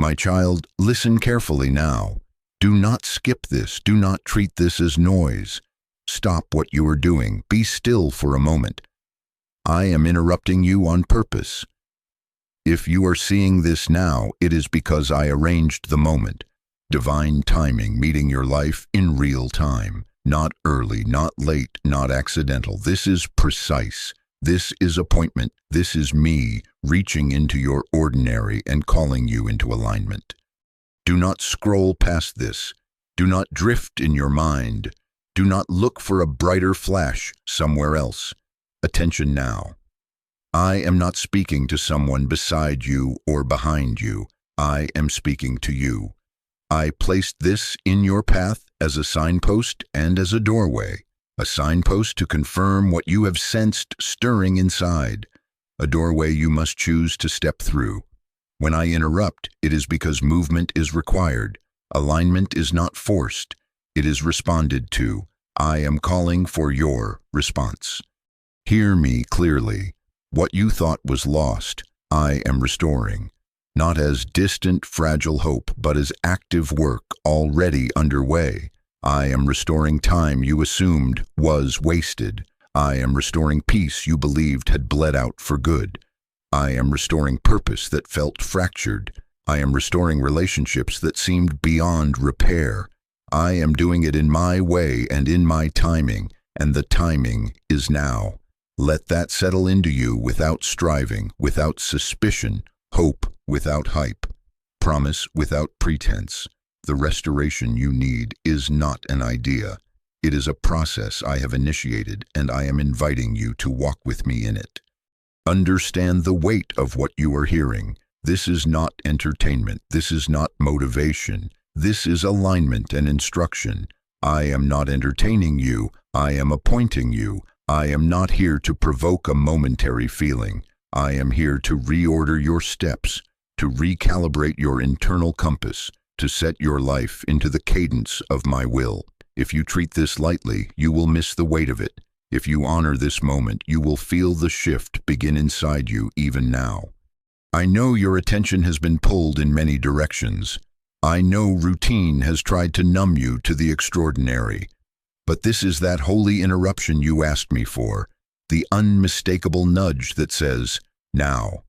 My child, listen carefully now. Do not skip this. Do not treat this as noise. Stop what you are doing. Be still for a moment. I am interrupting you on purpose. If you are seeing this now, it is because I arranged the moment. Divine timing, meeting your life in real time. Not early, not late, not accidental. This is precise. This is appointment. This is me reaching into your ordinary and calling you into alignment. Do not scroll past this. Do not drift in your mind. Do not look for a brighter flash somewhere else. Attention now. I am not speaking to someone beside you or behind you. I am speaking to you. I placed this in your path as a signpost and as a doorway. A signpost to confirm what you have sensed stirring inside. A doorway you must choose to step through. When I interrupt, it is because movement is required. Alignment is not forced. It is responded to. I am calling for your response. Hear me clearly. What you thought was lost, I am restoring. Not as distant, fragile hope, but as active work already underway. I am restoring time you assumed was wasted. I am restoring peace you believed had bled out for good. I am restoring purpose that felt fractured. I am restoring relationships that seemed beyond repair. I am doing it in my way and in my timing, and the timing is now. Let that settle into you without striving, without suspicion, hope without hype, promise without pretense. The restoration you need is not an idea. It is a process I have initiated, and I am inviting you to walk with me in it. Understand the weight of what you are hearing. This is not entertainment. This is not motivation. This is alignment and instruction. I am not entertaining you. I am appointing you. I am not here to provoke a momentary feeling. I am here to reorder your steps, to recalibrate your internal compass, to set your life into the cadence of my will. If you treat this lightly, you will miss the weight of it. If you honor this moment, you will feel the shift begin inside you even now. I know your attention has been pulled in many directions. I know routine has tried to numb you to the extraordinary. But this is that holy interruption you asked me for, the unmistakable nudge that says, now.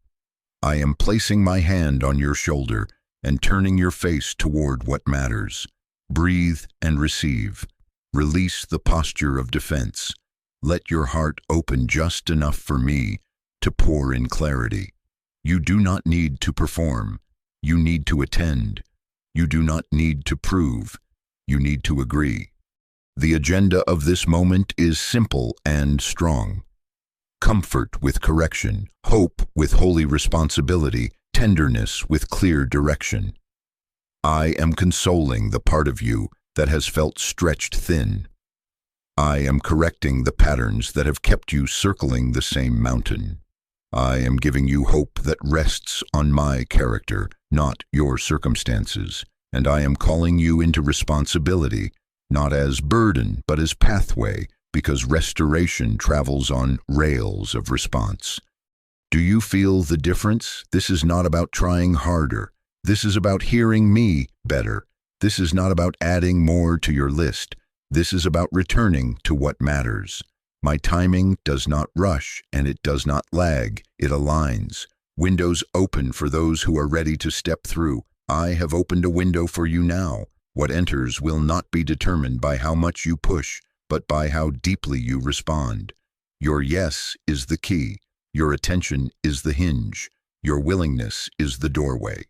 I am placing my hand on your shoulder and turning your face toward what matters. Breathe and receive. Release the posture of defense. Let your heart open just enough for me to pour in clarity. You do not need to perform. You need to attend. You do not need to prove. You need to agree. The agenda of this moment is simple and strong. Comfort with correction, hope with holy responsibility, tenderness with clear direction. I am consoling the part of you that has felt stretched thin. I am correcting the patterns that have kept you circling the same mountain. I am giving you hope that rests on my character, not your circumstances, and I am calling you into responsibility, not as burden, but as pathway, because restoration travels on rails of response. Do you feel the difference? This is not about trying harder. This is about hearing me better. This is not about adding more to your list. This is about returning to what matters. My timing does not rush, and it does not lag. It aligns. Windows open for those who are ready to step through. I have opened a window for you now. What enters will not be determined by how much you push, but by how deeply you respond. Your yes is the key. Your attention is the hinge. Your willingness is the doorway.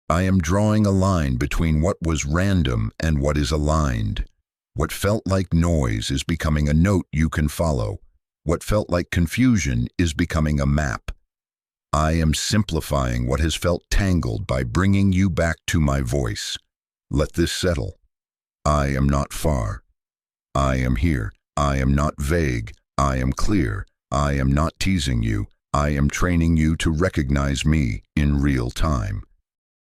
I am drawing a line between what was random and what is aligned. What felt like noise is becoming a note you can follow. What felt like confusion is becoming a map. I am simplifying what has felt tangled by bringing you back to my voice. Let this settle. I am not far. I am here. I am not vague. I am clear. I am not teasing you. I am training you to recognize me in real time.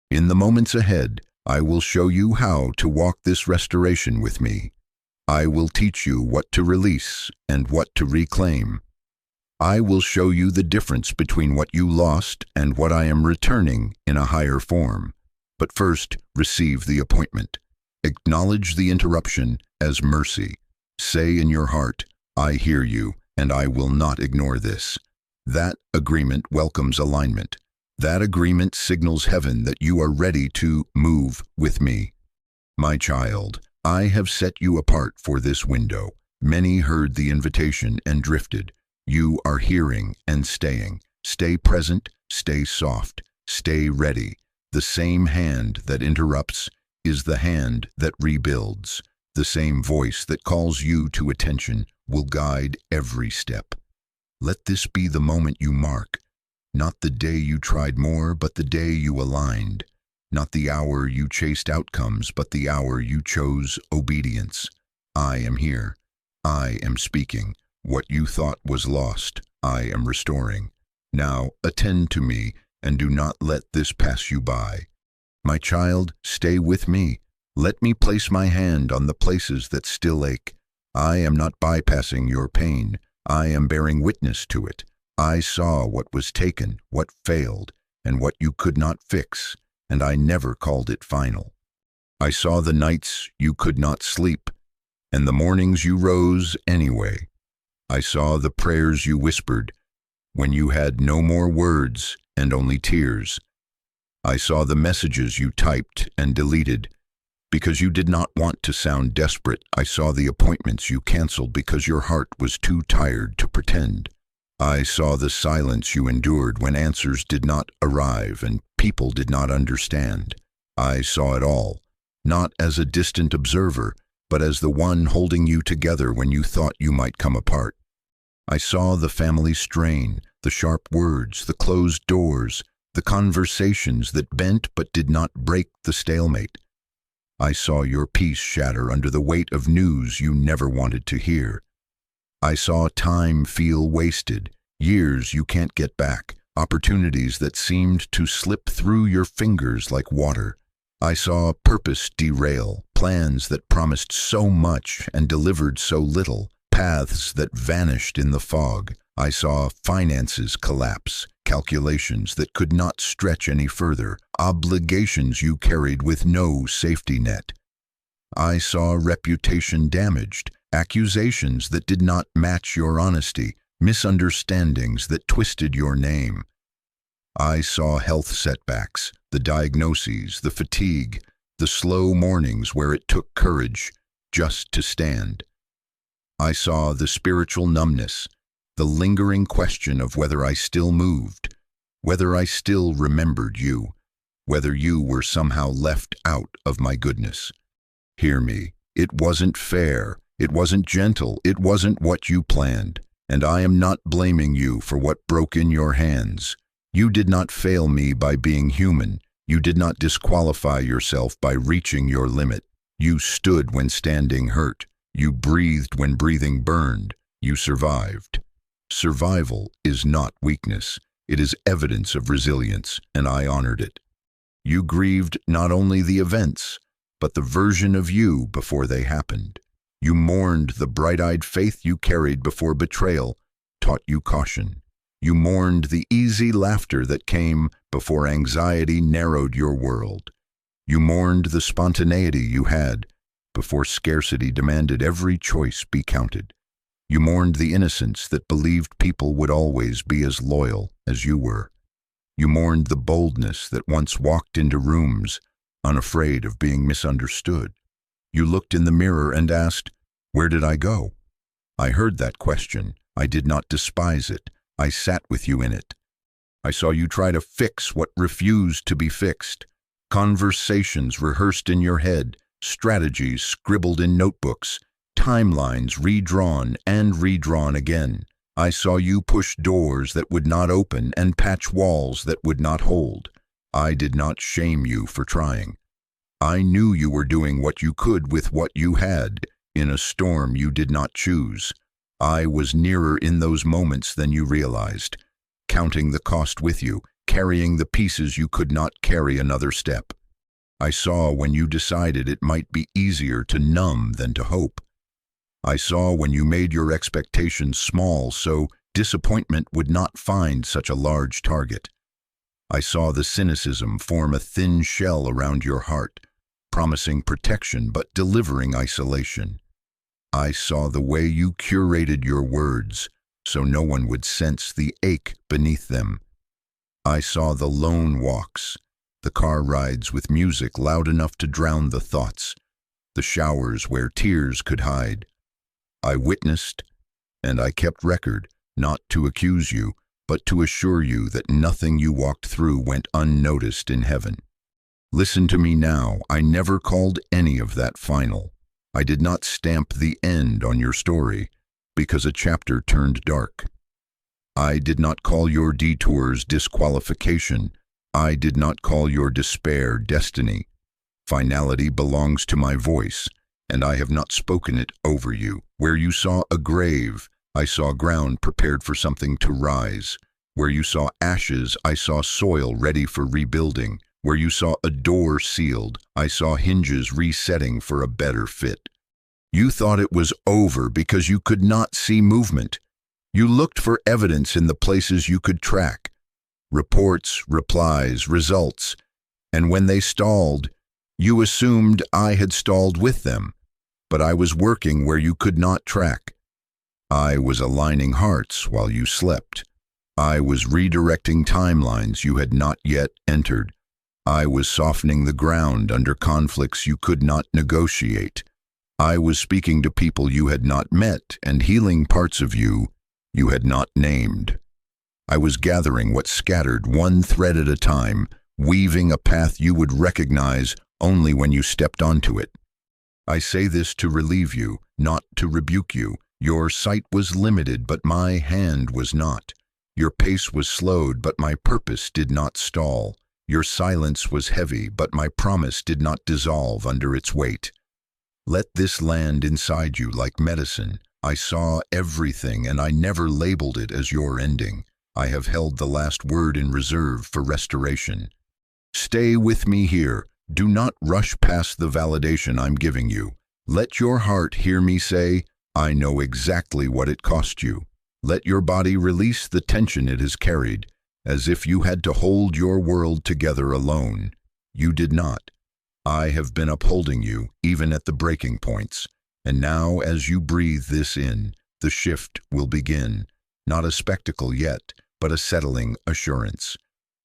In the moments ahead, I will show you how to walk this restoration with me. I will teach you what to release and what to reclaim. I will show you the difference between what you lost and what I am returning in a higher form. But first, receive the appointment. Acknowledge the interruption as mercy. Say in your heart, I hear you, and I will not ignore this. That agreement welcomes alignment. That agreement signals heaven that you are ready to move with me. My child, I have set you apart for this window. Many heard the invitation and drifted. You are hearing and staying. Stay present, stay soft, stay ready. The same hand that interrupts is the hand that rebuilds. The same voice that calls you to attention will guide every step. Let this be the moment you mark. Not the day you tried more, but the day you aligned. Not the hour you chased outcomes, but the hour you chose obedience. I am here. I am speaking. What you thought was lost, I am restoring. Now attend to me, and do not let this pass you by. My child, stay with me. Let me place my hand on the places that still ache. I am not bypassing your pain. I am bearing witness to it. I saw what was taken, what failed, and what you could not fix, and I never called it final. I saw the nights you could not sleep, and the mornings you rose anyway. I saw the prayers you whispered when you had no more words and only tears. I saw the messages you typed and deleted because you did not want to sound desperate. I saw the appointments you canceled because your heart was too tired to pretend. I saw the silence you endured when answers did not arrive and people did not understand. I saw it all, not as a distant observer, but as the one holding you together when you thought you might come apart. I saw the family strain, the sharp words, the closed doors, the conversations that bent but did not break the stalemate. I saw your peace shatter under the weight of news you never wanted to hear. I saw time feel wasted, years you can't get back, opportunities that seemed to slip through your fingers like water. I saw purpose derail, plans that promised so much and delivered so little, paths that vanished in the fog. I saw finances collapse, calculations that could not stretch any further, obligations you carried with no safety net. I saw reputation damaged, accusations that did not match your honesty, misunderstandings that twisted your name. I saw health setbacks, the diagnoses, the fatigue, the slow mornings where it took courage just to stand. I saw the spiritual numbness, the lingering question of whether I still moved, whether I still remembered you, whether you were somehow left out of my goodness. Hear me, it wasn't fair, it wasn't gentle, it wasn't what you planned, and I am not blaming you for what broke in your hands. You did not fail me by being human. You did not disqualify yourself by reaching your limit. You stood when standing hurt. You breathed when breathing burned. You survived. Survival is not weakness. It is evidence of resilience, and I honored it. You grieved not only the events, but the version of you before they happened. You mourned the bright-eyed faith you carried before betrayal taught you caution. You mourned the easy laughter that came before anxiety narrowed your world. You mourned the spontaneity you had before scarcity demanded every choice be counted. You mourned the innocence that believed people would always be as loyal as you were. You mourned the boldness that once walked into rooms unafraid of being misunderstood. You looked in the mirror and asked, "Where did I go?" I heard that question. I did not despise it. I sat with you in it. I saw you try to fix what refused to be fixed. Conversations rehearsed in your head, strategies scribbled in notebooks, timelines redrawn and redrawn again. I saw you push doors that would not open and patch walls that would not hold. I did not shame you for trying. I knew you were doing what you could with what you had, in a storm you did not choose. I was nearer in those moments than you realized, counting the cost with you, carrying the pieces you could not carry another step. I saw when you decided it might be easier to numb than to hope. I saw when you made your expectations small so disappointment would not find such a large target. I saw the cynicism form a thin shell around your heart, promising protection but delivering isolation. I saw the way you curated your words so no one would sense the ache beneath them. I saw the lone walks, the car rides with music loud enough to drown the thoughts, the showers where tears could hide. I witnessed, and I kept record, not to accuse you, but to assure you that nothing you walked through went unnoticed in heaven. Listen to me now. I never called any of that final. I did not stamp the end on your story because a chapter turned dark. I did not call your detours disqualification. I did not call your despair destiny. Finality belongs to my voice, and I have not spoken it over you. Where you saw a grave, I saw ground prepared for something to rise. Where you saw ashes, I saw soil ready for rebuilding. Where you saw a door sealed, I saw hinges resetting for a better fit. You thought it was over because you could not see movement. You looked for evidence in the places you could track. Reports, replies, results. And when they stalled, you assumed I had stalled with them. But I was working where you could not track. I was aligning hearts while you slept. I was redirecting timelines you had not yet entered. I was softening the ground under conflicts you could not negotiate. I was speaking to people you had not met and healing parts of you you had not named. I was gathering what scattered one thread at a time, weaving a path you would recognize only when you stepped onto it. I say this to relieve you, not to rebuke you. Your sight was limited, but my hand was not. Your pace was slowed, but my purpose did not stall. Your silence was heavy, but my promise did not dissolve under its weight. Let this land inside you like medicine. I saw everything, and I never labeled it as your ending. I have held the last word in reserve for restoration. Stay with me here. Do not rush past the validation I'm giving you. Let your heart hear me say, I know exactly what it cost you. Let your body release the tension it has carried, as if you had to hold your world together alone. You did not. I have been upholding you, even at the breaking points. And now, as you breathe this in, the shift will begin. Not a spectacle yet, but a settling assurance.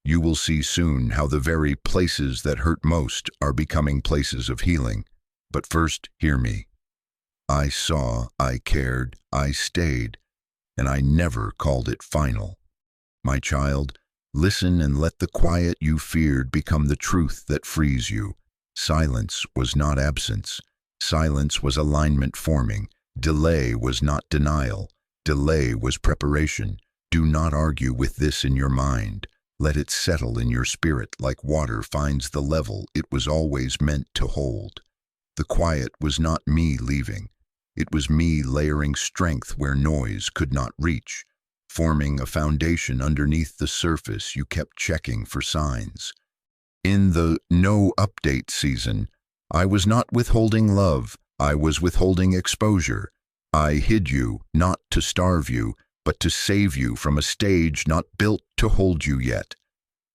You will see soon how the very places that hurt most are becoming places of healing. But first, hear me. I saw, I cared, I stayed, and I never called it final. My child, listen and let the quiet you feared become the truth that frees you. Silence was not absence. Silence was alignment forming. Delay was not denial. Delay was preparation. Do not argue with this in your mind. Let it settle in your spirit like water finds the level it was always meant to hold. The quiet was not me leaving. It was me layering strength where noise could not reach, forming a foundation underneath the surface you kept checking for signs. In the no update season, I was not withholding love, I was withholding exposure. I hid you, not to starve you, but to save you from a stage not built to hold you yet.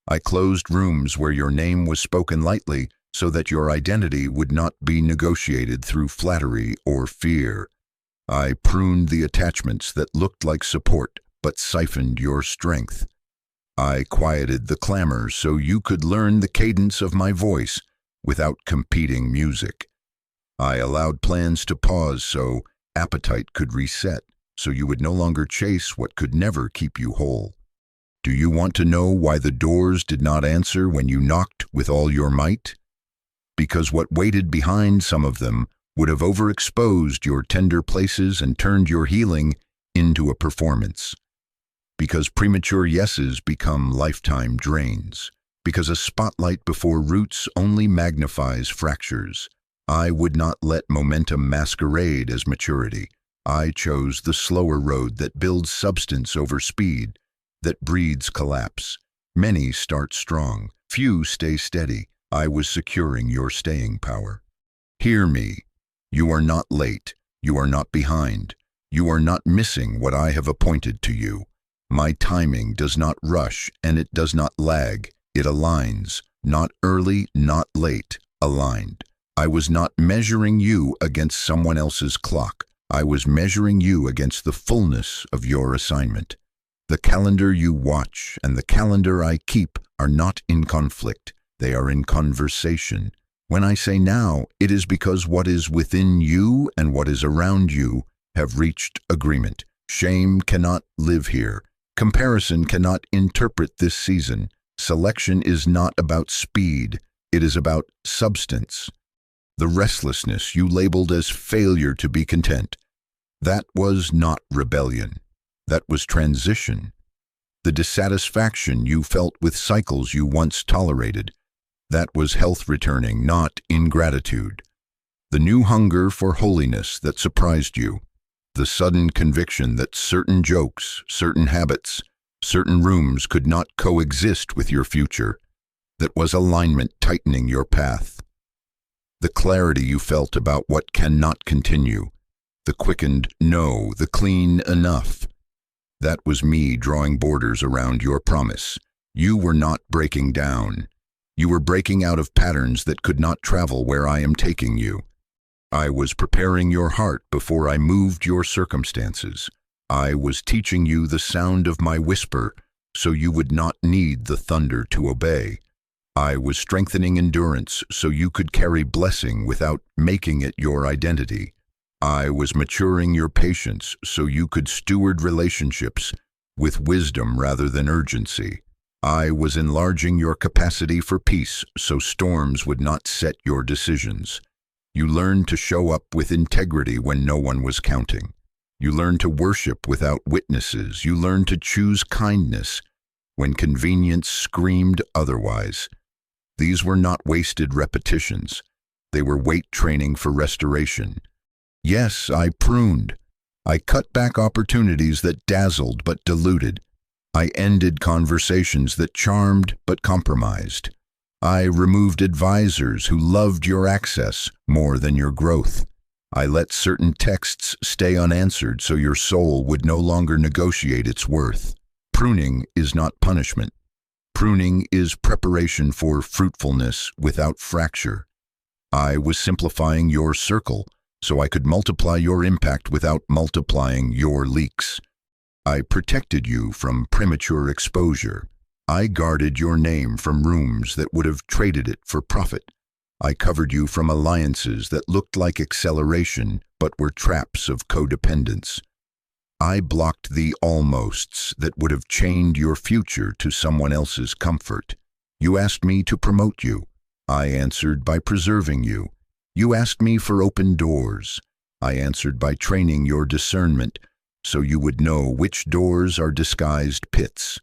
I closed rooms where your name was spoken lightly so that your identity would not be negotiated through flattery or fear. I pruned the attachments that looked like support but siphoned your strength. I quieted the clamor so you could learn the cadence of my voice without competing music. I allowed plans to pause so appetite could reset, so you would no longer chase what could never keep you whole. Do you want to know why the doors did not answer when you knocked with all your might? Because what waited behind some of them would have overexposed your tender places and turned your healing into a performance. Because premature yeses become lifetime drains. Because a spotlight before roots only magnifies fractures. I would not let momentum masquerade as maturity. I chose the slower road that builds substance over speed, that breeds collapse. Many start strong, few stay steady. I was securing your staying power. Hear me. You are not late. You are not behind. You are not missing what I have appointed to you. My timing does not rush and it does not lag. It aligns, not early, not late, aligned. I was not measuring you against someone else's clock. I was measuring you against the fullness of your assignment. The calendar you watch and the calendar I keep are not in conflict. They are in conversation. When I say now, it is because what is within you and what is around you have reached agreement. Shame cannot live here. Comparison cannot interpret this season. Selection is not about speed. It is about substance. The restlessness you labeled as failure to be content, that was not rebellion. That was transition. The dissatisfaction you felt with cycles you once tolerated, that was health returning, not ingratitude. The new hunger for holiness that surprised you, the sudden conviction that certain jokes, certain habits, certain rooms could not coexist with your future, that was alignment tightening your path. The clarity you felt about what cannot continue, the quickened no, the clean enough. That was me drawing borders around your promise. You were not breaking down. You were breaking out of patterns that could not travel where I am taking you. I was preparing your heart before I moved your circumstances. I was teaching you the sound of my whisper so you would not need the thunder to obey. I was strengthening endurance so you could carry blessing without making it your identity. I was maturing your patience so you could steward relationships with wisdom rather than urgency. I was enlarging your capacity for peace so storms would not set your decisions. You learned to show up with integrity when no one was counting. You learned to worship without witnesses. You learned to choose kindness when convenience screamed otherwise. These were not wasted repetitions. They were weight training for restoration. Yes, I pruned. I cut back opportunities that dazzled but diluted. I ended conversations that charmed but compromised. I removed advisors who loved your access more than your growth. I let certain texts stay unanswered so your soul would no longer negotiate its worth. Pruning is not punishment. Pruning is preparation for fruitfulness without fracture. I was simplifying your circle so I could multiply your impact without multiplying your leaks. I protected you from premature exposure. I guarded your name from rooms that would have traded it for profit. I covered you from alliances that looked like acceleration but were traps of codependence. I blocked the almosts that would have chained your future to someone else's comfort. You asked me to promote you. I answered by preserving you. You asked me for open doors. I answered by training your discernment so you would know which doors are disguised pits.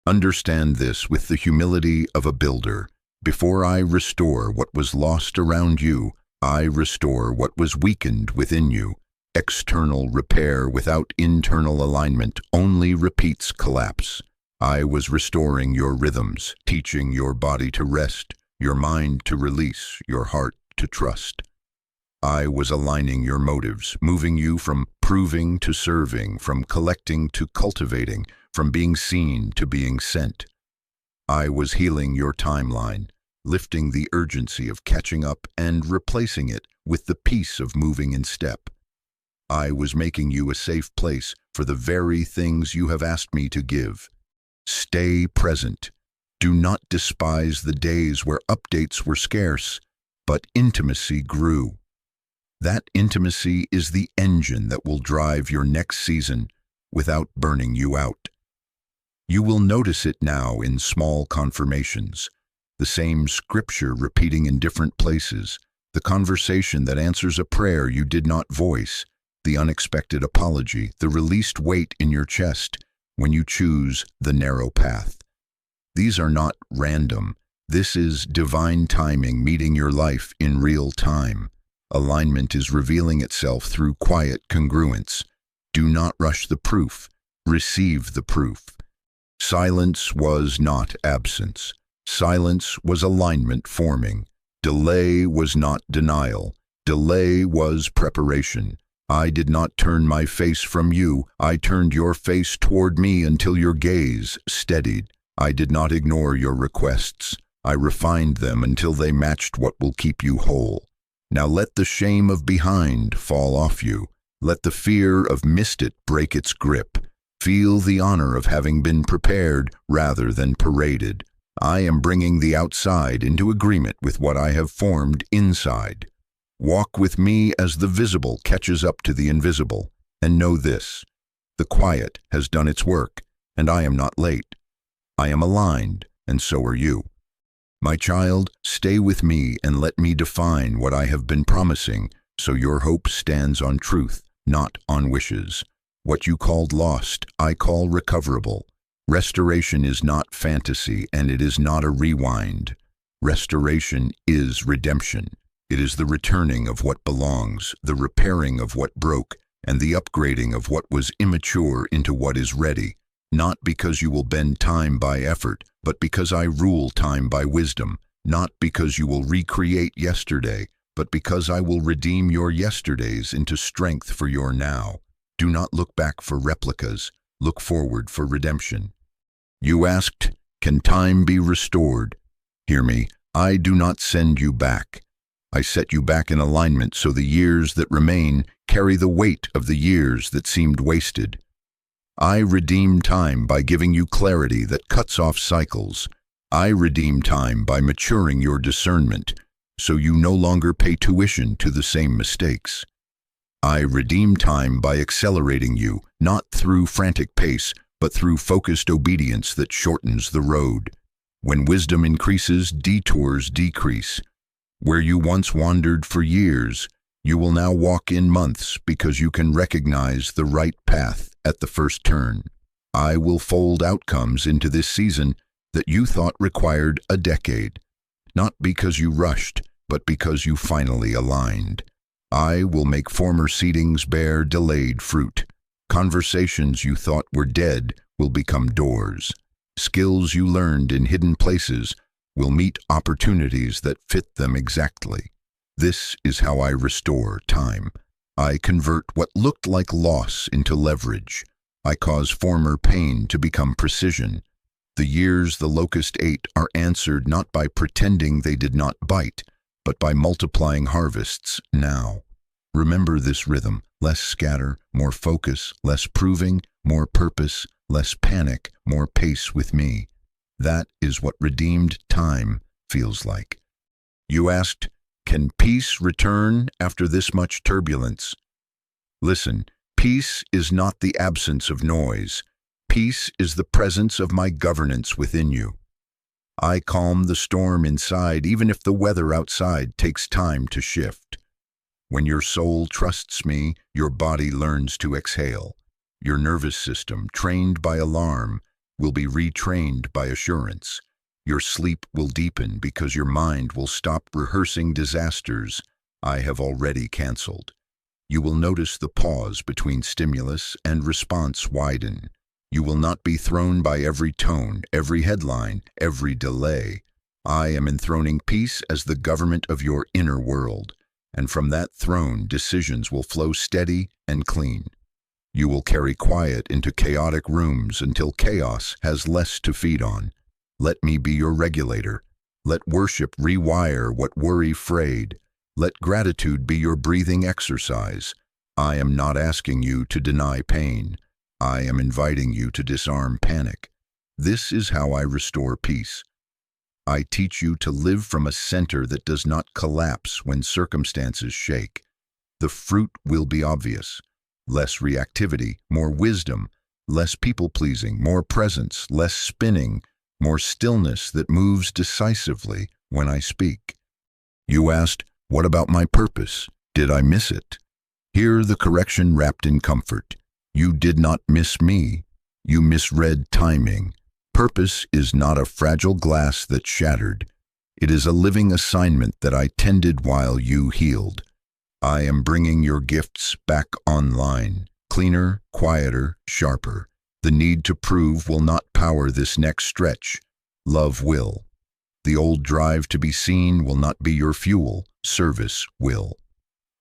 Understand this with the humility of a builder. Before I restore what was lost around you, I restore what was weakened within you. External repair without internal alignment only repeats collapse. I was restoring your rhythms, teaching your body to rest, your mind to release, your heart to trust. I was aligning your motives, moving you from proving to serving, from collecting to cultivating, from being seen to being sent. I was healing your timeline, lifting the urgency of catching up and replacing it with the peace of moving in step. I was making you a safe place for the very things you have asked me to give. Stay present. Do not despise the days where updates were scarce, but intimacy grew. That intimacy is the engine that will drive your next season without burning you out. You will notice it now in small confirmations, the same scripture repeating in different places, the conversation that answers a prayer you did not voice, the unexpected apology, the released weight in your chest when you choose the narrow path. These are not random. This is divine timing meeting your life in real time. Alignment is revealing itself through quiet congruence. Do not rush the proof. Receive the proof. Silence was not absence. Silence was alignment forming. Delay was not denial. Delay was preparation. I did not turn my face from you. I turned your face toward me until your gaze steadied. I did not ignore your requests. I refined them until they matched what will keep you whole. Now let the shame of behind fall off you. Let the fear of missed it break its grip. Feel the honor of having been prepared rather than paraded. I am bringing the outside into agreement with what I have formed inside. Walk with me as the visible catches up to the invisible, and know this: the quiet has done its work, and I am not late. I am aligned, and so are you. My child, stay with me and let me define what I have been promising, so your hope stands on truth, not on wishes. What you called lost, I call recoverable. Restoration is not fantasy, and it is not a rewind. Restoration is redemption. It is the returning of what belongs, the repairing of what broke, and the upgrading of what was immature into what is ready. Not because you will bend time by effort, but because I rule time by wisdom. Not because you will recreate yesterday, but because I will redeem your yesterdays into strength for your now. Do not look back for replicas, look forward for redemption. You asked, can time be restored? Hear me, I do not send you back. I set you back in alignment so the years that remain carry the weight of the years that seemed wasted. I redeem time by giving you clarity that cuts off cycles. I redeem time by maturing your discernment, so you no longer pay tuition to the same mistakes. I redeem time by accelerating you, not through frantic pace, but through focused obedience that shortens the road. When wisdom increases, detours decrease. Where you once wandered for years, you will now walk in months because you can recognize the right path at the first turn. I will fold outcomes into this season that you thought required a decade, not because you rushed, but because you finally aligned. I will make former seedings bear delayed fruit. Conversations you thought were dead will become doors. Skills you learned in hidden places will meet opportunities that fit them exactly. This is how I restore time. I convert what looked like loss into leverage. I cause former pain to become precision. The years the locust ate are answered not by pretending they did not bite, but by multiplying harvests now. Remember this rhythm: less scatter, more focus, less proving, more purpose, less panic, more pace with me. That is what redeemed time feels like. You asked, can peace return after this much turbulence? Listen, peace is not the absence of noise. Peace is the presence of my governance within you. I calm the storm inside even if the weather outside takes time to shift. When your soul trusts me, your body learns to exhale. Your nervous system, trained by alarm, will be retrained by assurance. Your sleep will deepen because your mind will stop rehearsing disasters I have already canceled. You will notice the pause between stimulus and response widen. You will not be thrown by every tone, every headline, every delay. I am enthroning peace as the government of your inner world, and from that throne decisions will flow steady and clean. You will carry quiet into chaotic rooms until chaos has less to feed on. Let me be your regulator. Let worship rewire what worry frayed. Let gratitude be your breathing exercise. I am not asking you to deny pain. I am inviting you to disarm panic. This is how I restore peace. I teach you to live from a center that does not collapse when circumstances shake. The fruit will be obvious. Less reactivity, more wisdom. Less people-pleasing, more presence. Less spinning, more stillness that moves decisively when I speak. You asked, what about my purpose? Did I miss it? Hear the correction wrapped in comfort. You did not miss me. You misread timing. Purpose is not a fragile glass that shattered. It is a living assignment that I tended while you healed. I am bringing your gifts back online. Cleaner, quieter, sharper. The need to prove will not power this next stretch. Love will. The old drive to be seen will not be your fuel. Service will.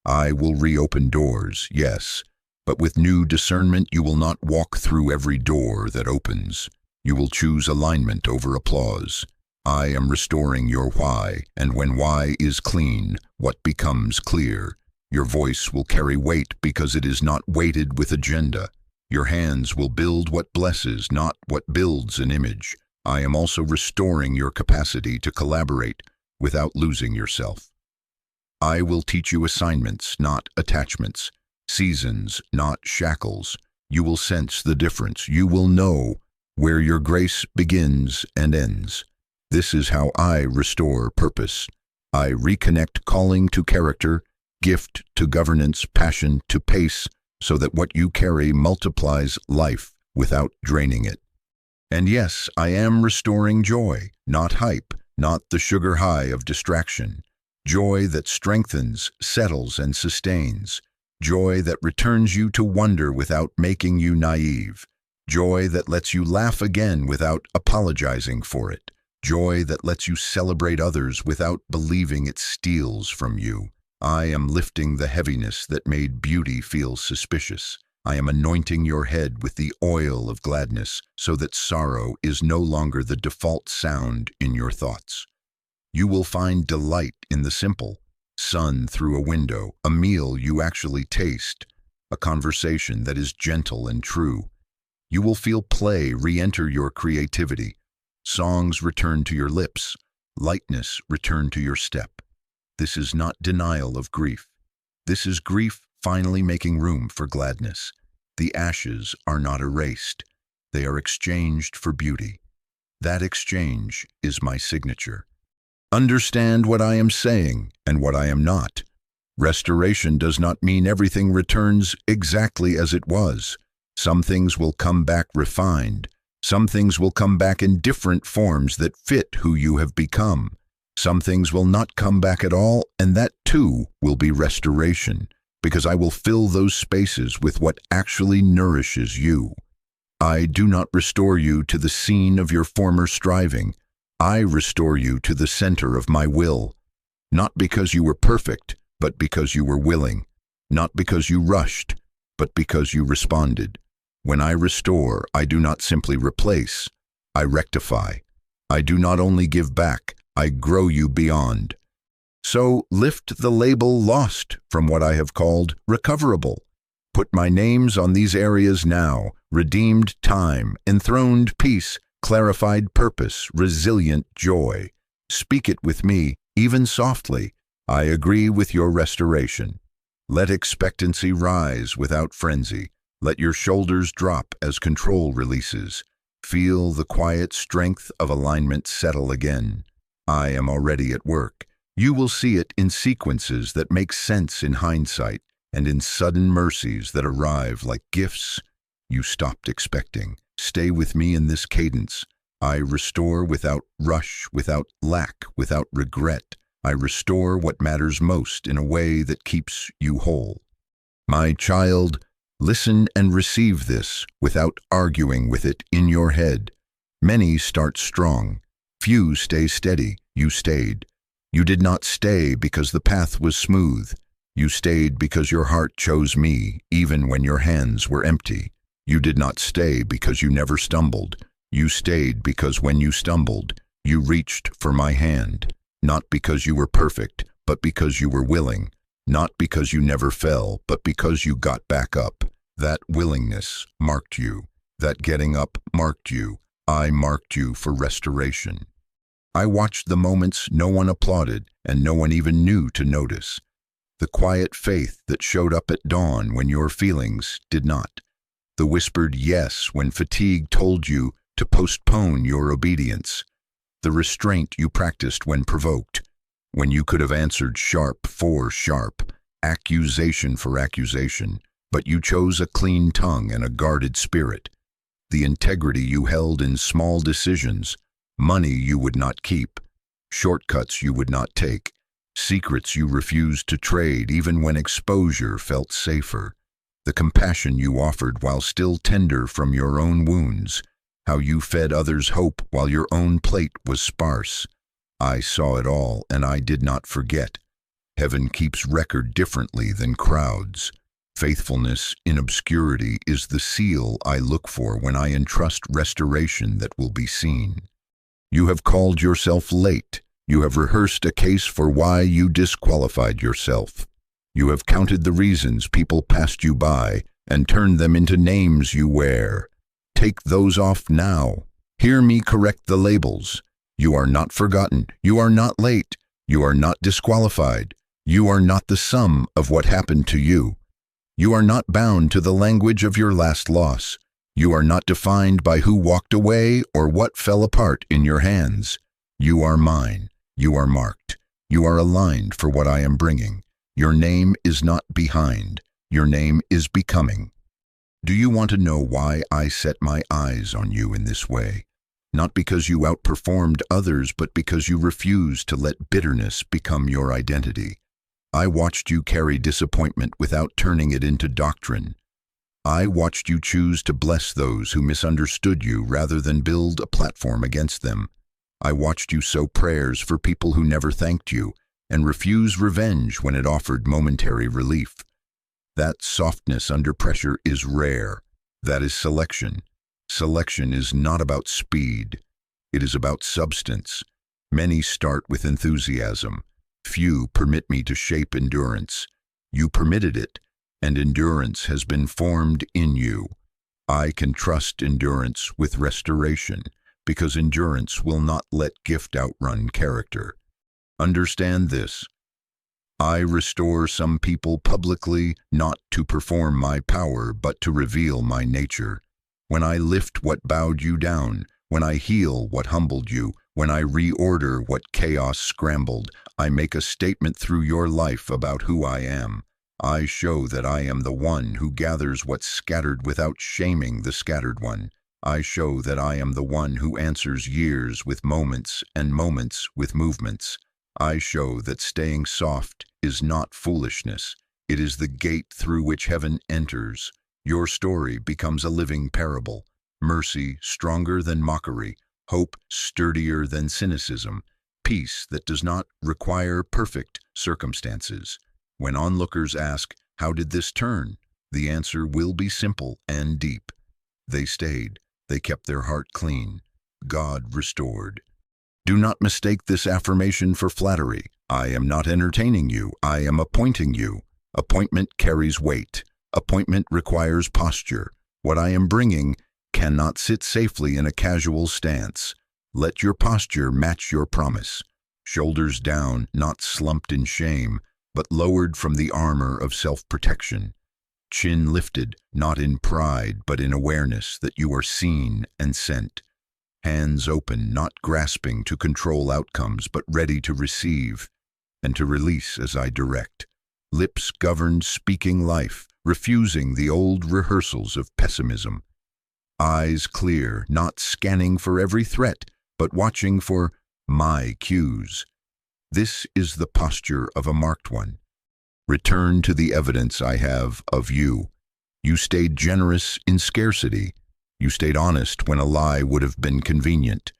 I will reopen doors, yes, but with new discernment you will not walk through every door that opens. You will choose alignment over applause. I am restoring your why, and when why is clean, what becomes clear? Your voice will carry weight because it is not weighted with agenda. Your hands will build what blesses, not what builds an image. I am also restoring your capacity to collaborate without losing yourself. I will teach you assignments, not attachments, seasons, not shackles. You will sense the difference. You will know where your grace begins and ends. This is how I restore purpose. I reconnect calling to character, gift to governance, passion to pace, so that what you carry multiplies life without draining it. And yes, I am restoring joy, not hype, not the sugar high of distraction. Joy that strengthens, settles, and sustains. Joy that returns you to wonder without making you naive. Joy that lets you laugh again without apologizing for it. Joy that lets you celebrate others without believing it steals from you. I am lifting the heaviness that made beauty feel suspicious. I am anointing your head with the oil of gladness so that sorrow is no longer the default sound in your thoughts. You will find delight in the simple. Sun through a window, a meal you actually taste, a conversation that is gentle and true. You will feel play re-enter your creativity. Songs return to your lips. Lightness return to your step. This is not denial of grief. This is grief finally making room for gladness. The ashes are not erased. They are exchanged for beauty. That exchange is my signature. Understand what I am saying and what I am not. Restoration does not mean everything returns exactly as it was. Some things will come back refined. Some things will come back in different forms that fit who you have become. Some things will not come back at all, and that too will be restoration, because I will fill those spaces with what actually nourishes you. I do not restore you to the scene of your former striving. I restore you to the center of my will, not because you were perfect, but because you were willing, not because you rushed, but because you responded. When I restore, I do not simply replace, I rectify. I do not only give back, I grow you beyond. So lift the label lost from what I have called recoverable. Put my names on these areas now: redeemed time, enthroned peace, clarified purpose, resilient joy. Speak it with me, even softly. I agree with your restoration. Let expectancy rise without frenzy. Let your shoulders drop as control releases. Feel the quiet strength of alignment settle again. I am already at work. You will see it in sequences that make sense in hindsight, and in sudden mercies that arrive like gifts you stopped expecting. Stay with me in this cadence. I restore without rush, without lack, without regret. I restore what matters most in a way that keeps you whole. My child, listen and receive this without arguing with it in your head. Many start strong. Few stay steady. You stayed. You did not stay because the path was smooth. You stayed because your heart chose me, even when your hands were empty. You did not stay because you never stumbled. You stayed because when you stumbled, you reached for my hand. Not because you were perfect, but because you were willing. Not because you never fell, but because you got back up. That willingness marked you. That getting up marked you. I marked you for restoration. I watched the moments no one applauded and no one even knew to notice. The quiet faith that showed up at dawn when your feelings did not. The whispered yes when fatigue told you to postpone your obedience. The restraint you practiced when provoked, when you could have answered sharp for sharp, accusation for accusation, but you chose a clean tongue and a guarded spirit. The integrity you held in small decisions, money you would not keep, shortcuts you would not take, secrets you refused to trade even when exposure felt safer, the compassion you offered while still tender from your own wounds, how you fed others hope while your own plate was sparse. I saw it all, and I did not forget. Heaven keeps record differently than crowds. Faithfulness in obscurity is the seal I look for when I entrust restoration that will be seen. You have called yourself late. You have rehearsed a case for why you disqualified yourself. You have counted the reasons people passed you by and turned them into names you wear. Take those off now. Hear me correct the labels. You are not forgotten. You are not late. You are not disqualified. You are not the sum of what happened to you. You are not bound to the language of your last loss. You are not defined by who walked away or what fell apart in your hands. You are mine. You are marked. You are aligned for what I am bringing. Your name is not behind. Your name is becoming. Do you want to know why I set my eyes on you in this way? Not because you outperformed others, but because you refused to let bitterness become your identity. I watched you carry disappointment without turning it into doctrine. I watched you choose to bless those who misunderstood you rather than build a platform against them. I watched you sow prayers for people who never thanked you and refuse revenge when it offered momentary relief. That softness under pressure is rare. That is selection. Selection is not about speed. It is about substance. Many start with enthusiasm. Few permit me to shape endurance. You permitted it, and endurance has been formed in you. I can trust endurance with restoration, because endurance will not let gift outrun character. Understand this. I restore some people publicly, not to perform my power, but to reveal my nature. When I lift what bowed you down, when I heal what humbled you, when I reorder what chaos scrambled, I make a statement through your life about who I am. I show that I am the one who gathers what's scattered without shaming the scattered one. I show that I am the one who answers years with moments and moments with movements. I show that staying soft is not foolishness. It is the gate through which heaven enters. Your story becomes a living parable. Mercy stronger than mockery. Hope sturdier than cynicism. Peace that does not require perfect circumstances. When onlookers ask, "How did this turn?" the answer will be simple and deep. They stayed. They kept their heart clean. God restored. Do not mistake this affirmation for flattery. I am not entertaining you. I am appointing you. Appointment carries weight. Appointment requires posture. What I am bringing cannot sit safely in a casual stance. Let your posture match your promise. Shoulders down, not slumped in shame, but lowered from the armor of self-protection. Chin lifted, not in pride, but in awareness that you are seen and sent. Hands open, not grasping to control outcomes, but ready to receive and to release as I direct. Lips governed, speaking life, refusing the old rehearsals of pessimism. Eyes clear, not scanning for every threat, but watching for my cues. This is the posture of a marked one. Return to the evidence I have of you. You stayed generous in scarcity. You stayed honest when a lie would have been convenient.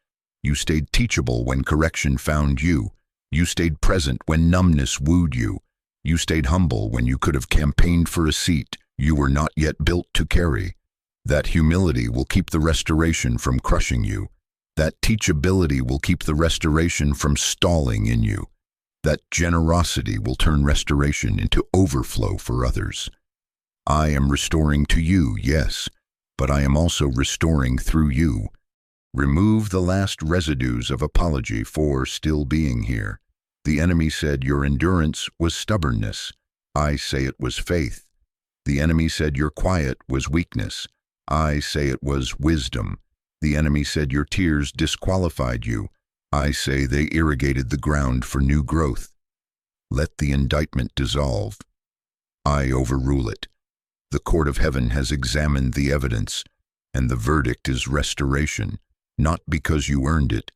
You stayed teachable when correction found you. You stayed present when numbness wooed you. You stayed humble when you could have campaigned for a seat you were not yet built to carry. That humility will keep the restoration from crushing you. That teachability will keep the restoration from stalling in you. That generosity will turn restoration into overflow for others. I am restoring to you, yes, but I am also restoring through you. Remove the last residues of apology for still being here. The enemy said your endurance was stubbornness. I say it was faith. The enemy said your quiet was weakness. I say it was wisdom. The enemy said your tears disqualified you. I say they irrigated the ground for new growth. Let the indictment dissolve. I overrule it. The court of heaven has examined the evidence, and the verdict is restoration, not because you earned it,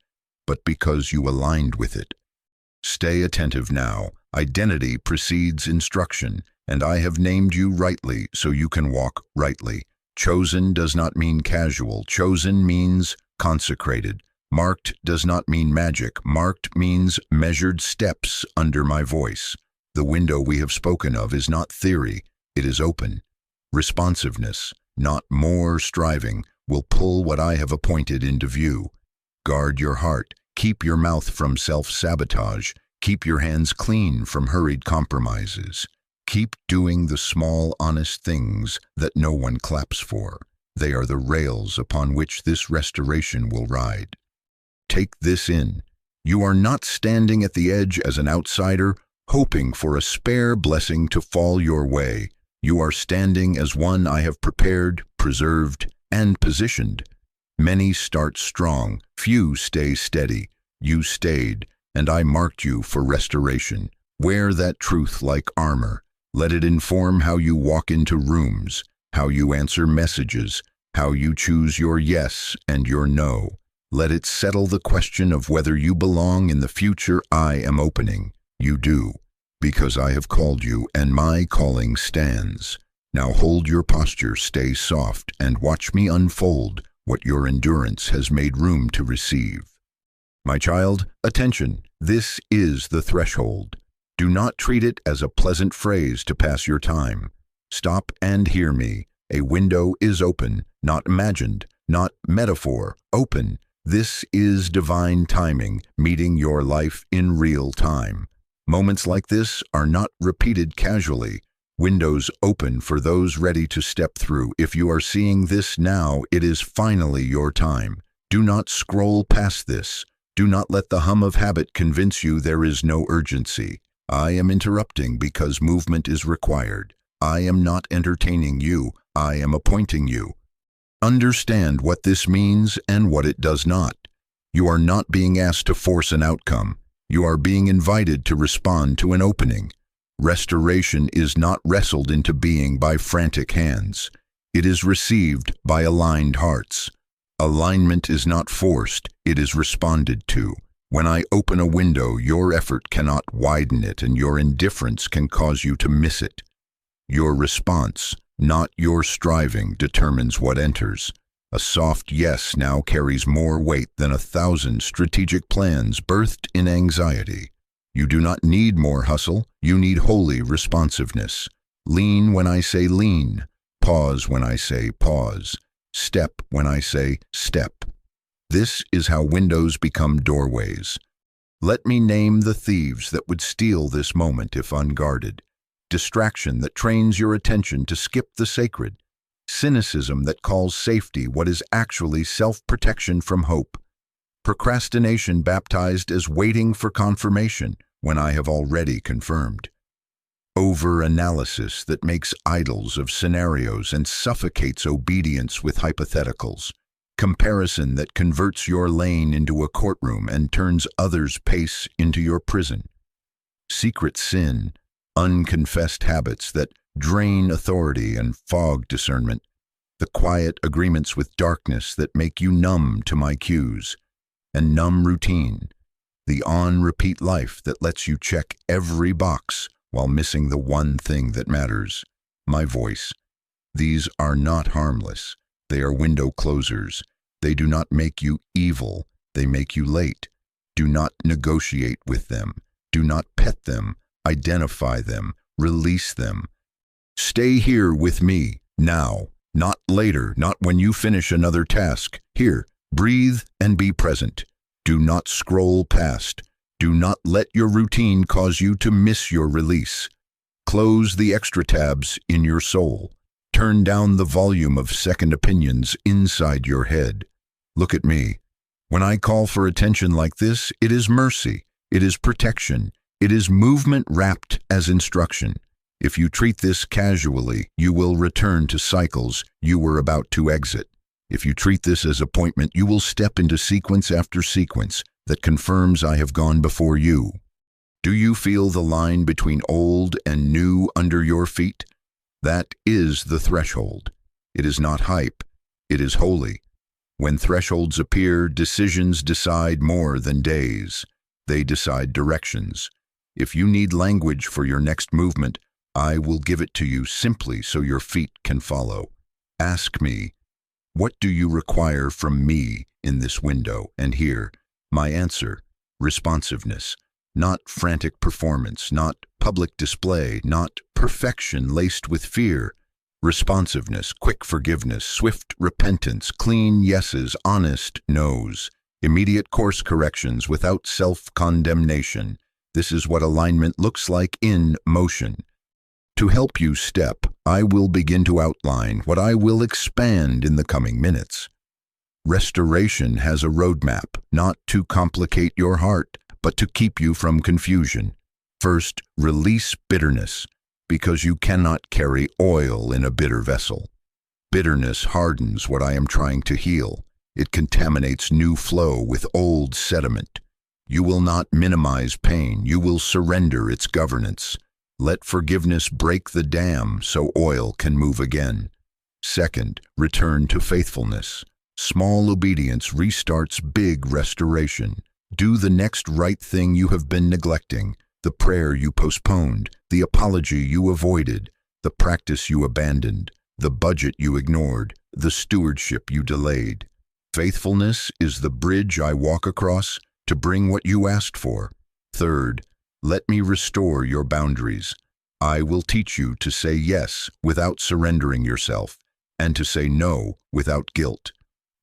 but because you aligned with it. Stay attentive now. Identity precedes instruction, and I have named you rightly so you can walk rightly. Chosen does not mean casual. Chosen means consecrated. Marked does not mean magic. Marked means measured steps under my voice. The window we have spoken of is not theory. It is open. Responsiveness, not more striving, will pull what I have appointed into view. Guard your heart. Keep your mouth from self-sabotage. Keep your hands clean from hurried compromises. Keep doing the small, honest things that no one claps for. They are the rails upon which this restoration will ride. Take this in. You are not standing at the edge as an outsider, hoping for a spare blessing to fall your way. You are standing as one I have prepared, preserved, and positioned. Many start strong, few stay steady. You stayed, and I marked you for restoration. Wear that truth like armor. Let it inform how you walk into rooms, how you answer messages, how you choose your yes and your no. Let it settle the question of whether you belong in the future I am opening. You do, because I have called you, and my calling stands. Now hold your posture, stay soft, and watch me unfold what your endurance has made room to receive. My child, attention, this is the threshold. Do not treat it as a pleasant phrase to pass your time. Stop and hear me. A window is open, not imagined, not metaphor, open. This is divine timing, meeting your life in real time. Moments like this are not repeated casually. Windows open for those ready to step through. If you are seeing this now, it is finally your time. Do not scroll past this. Do not let the hum of habit convince you there is no urgency. I am interrupting because movement is required. I am not entertaining you. I am appointing you. Understand what this means and what it does not. You are not being asked to force an outcome. You are being invited to respond to an opening. Restoration is not wrestled into being by frantic hands. It is received by aligned hearts. Alignment is not forced, it is responded to. When I open a window, your effort cannot widen it, and your indifference can cause you to miss it. Your response, not your striving, determines what enters. A soft yes now carries more weight than 1,000 strategic plans birthed in anxiety. You do not need more hustle, you need holy responsiveness. Lean when I say lean. Pause when I say pause. Step when I say step. This is how windows become doorways. Let me name the thieves that would steal this moment if unguarded. Distraction that trains your attention to skip the sacred. Cynicism that calls safety what is actually self-protection from hope. Procrastination baptized as waiting for confirmation when I have already confirmed. Over-analysis that makes idols of scenarios and suffocates obedience with hypotheticals. Comparison that converts your lane into a courtroom and turns others' pace into your prison. Secret sin, unconfessed habits that drain authority and fog discernment. The quiet agreements with darkness that make you numb to my cues. And numb routine, the on-repeat life that lets you check every box while missing the one thing that matters, my voice. These are not harmless. They are window closers. They do not make you evil. They make you late. Do not negotiate with them. Do not pet them. Identify them. Release them. Stay here with me, now, not later, not when you finish another task. Here, breathe and be present. Do not scroll past. Do not let your routine cause you to miss your release. Close the extra tabs in your soul. Turn down the volume of second opinions inside your head. Look at me. When I call for attention like this, it is mercy. It is protection. It is movement wrapped as instruction. If you treat this casually, you will return to cycles you were about to exit. If you treat this as appointment, you will step into sequence after sequence that confirms I have gone before you. Do you feel the line between old and new under your feet? That is the threshold. It is not hype. It is holy. When thresholds appear, decisions decide more than days. They decide directions. If you need language for your next movement, I will give it to you simply so your feet can follow. Ask me, what do you require from me in this window? And here, my answer, responsiveness. Not frantic performance, not public display, not perfection laced with fear. Responsiveness, quick forgiveness, swift repentance, clean yeses, honest no's, immediate course corrections without self-condemnation. This is what alignment looks like in motion. To help you step, I will begin to outline what I will expand in the coming minutes. Restoration has a roadmap, not to complicate your heart, but to keep you from confusion. First, release bitterness, because you cannot carry oil in a bitter vessel. Bitterness hardens what I am trying to heal. It contaminates new flow with old sediment. You will not minimize pain, you will surrender its governance. Let forgiveness break the dam so oil can move again. Second, return to faithfulness. Small obedience restarts big restoration. Do the next right thing you have been neglecting, the prayer you postponed, the apology you avoided, the practice you abandoned, the budget you ignored, the stewardship you delayed. Faithfulness is the bridge I walk across to bring what you asked for. Third, let me restore your boundaries. I will teach you to say yes without surrendering yourself, and to say no without guilt.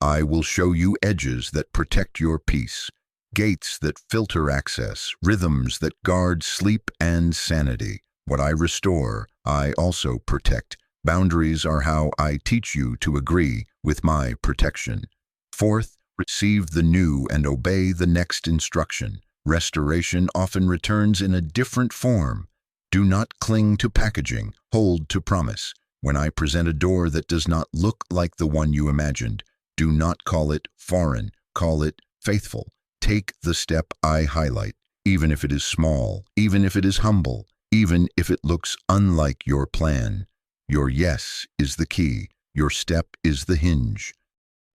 I will show you edges that protect your peace, gates that filter access, rhythms that guard sleep and sanity. What I restore, I also protect. Boundaries are how I teach you to agree with my protection. Fourth, receive the new and obey the next instruction. Restoration often returns in a different form. Do not cling to packaging, hold to promise. When I present a door that does not look like the one you imagined, do not call it foreign, call it faithful. Take the step I highlight, even if it is small, even if it is humble, even if it looks unlike your plan. Your yes is the key, your step is the hinge.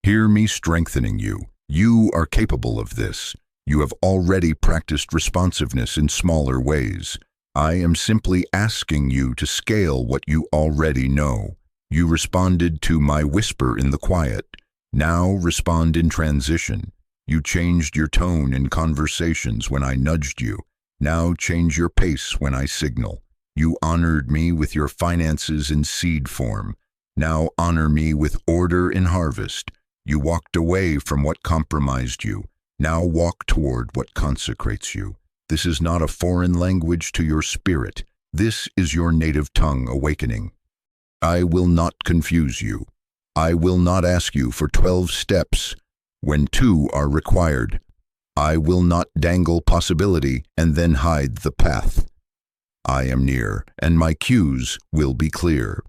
Hear me strengthening you. You are capable of this. You have already practiced responsiveness in smaller ways. I am simply asking you to scale what you already know. You responded to my whisper in the quiet. Now respond in transition. You changed your tone in conversations when I nudged you. Now change your pace when I signal. You honored me with your finances in seed form. Now honor me with order in harvest. You walked away from what compromised you. Now walk toward what consecrates you. This is not a foreign language to your spirit. This is your native tongue awakening. I will not confuse you. I will not ask you for 12 steps when 2 are required. I will not dangle possibility and then hide the path. I am near, and my cues will be clear.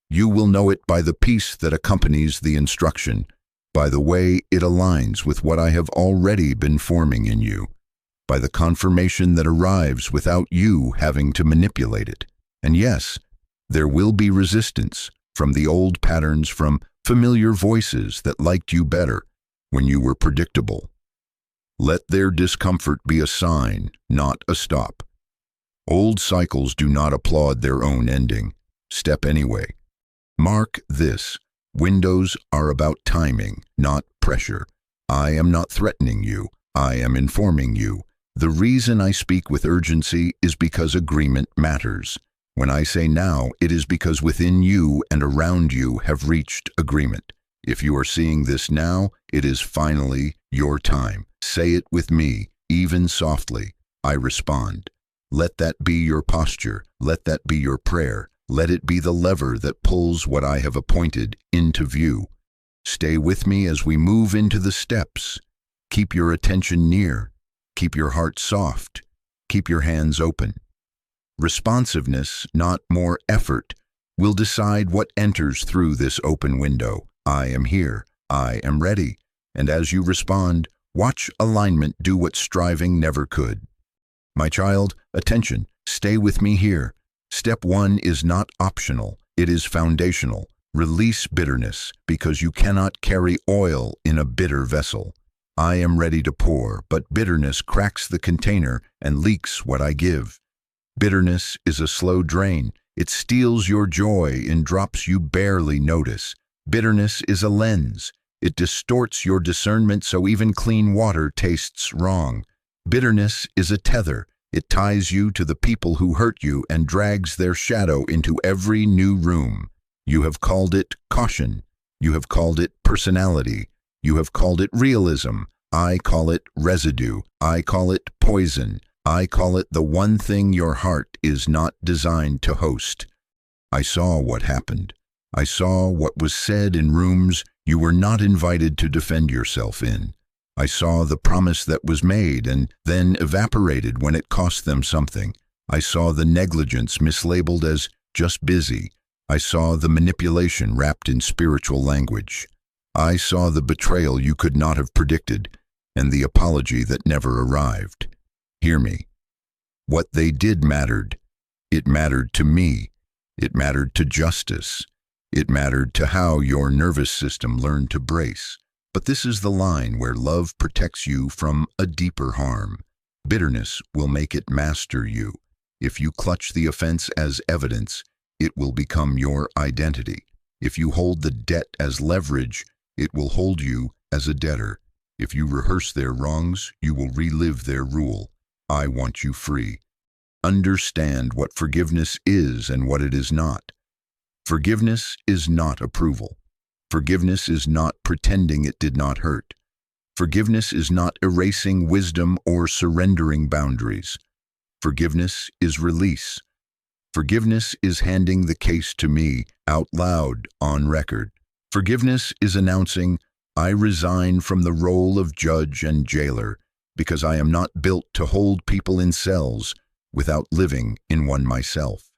You will know it by the peace that accompanies the instruction, by the way it aligns with what I have already been forming in you, by the confirmation that arrives without you having to manipulate it. And yes, there will be resistance from the old patterns, from familiar voices that liked you better when you were predictable. Let their discomfort be a sign, not a stop. Old cycles do not applaud their own ending. Step anyway. Mark this. Windows are about timing, not pressure. I am not threatening you. I am informing you. The reason I speak with urgency is because agreement matters. When I say now, it is because within you and around you have reached agreement. If you are seeing this now, it is finally your time. Say it with me, even softly. I respond. Let that be your posture. Let that be your prayer. Let it be the lever that pulls what I have appointed into view. Stay with me as we move into the steps. Keep your attention near. Keep your heart soft. Keep your hands open. Responsiveness, not more effort, will decide what enters through this open window. I am here. I am ready. And as you respond, watch alignment do what striving never could. My child, attention, stay with me here. Step 1 is not optional. It is foundational. Release bitterness, because you cannot carry oil in a bitter vessel. I am ready to pour, but bitterness cracks the container and leaks what I give. Bitterness is a slow drain. It steals your joy in drops you barely notice. Bitterness is a lens. It distorts your discernment so even clean water tastes wrong. Bitterness is a tether. It ties you to the people who hurt you and drags their shadow into every new room. You have called it caution. You have called it personality. You have called it realism. I call it residue. I call it poison. I call it the one thing your heart is not designed to host. I saw what happened. I saw what was said in rooms you were not invited to defend yourself in. I saw the promise that was made and then evaporated when it cost them something. I saw the negligence mislabeled as just busy. I saw the manipulation wrapped in spiritual language. I saw the betrayal you could not have predicted and the apology that never arrived. Hear me. What they did mattered. It mattered to me. It mattered to justice. It mattered to how your nervous system learned to brace. But this is the line where love protects you from a deeper harm. Bitterness will make it master you. If you clutch the offense as evidence, it will become your identity. If you hold the debt as leverage, it will hold you as a debtor. If you rehearse their wrongs, you will relive their rule. I want you free. Understand what forgiveness is and what it is not. Forgiveness is not approval. Forgiveness is not pretending it did not hurt. Forgiveness is not erasing wisdom or surrendering boundaries. Forgiveness is release. Forgiveness is handing the case to me out loud on record. Forgiveness is announcing, I resign from the role of judge and jailer because I am not built to hold people in cells without living in one myself.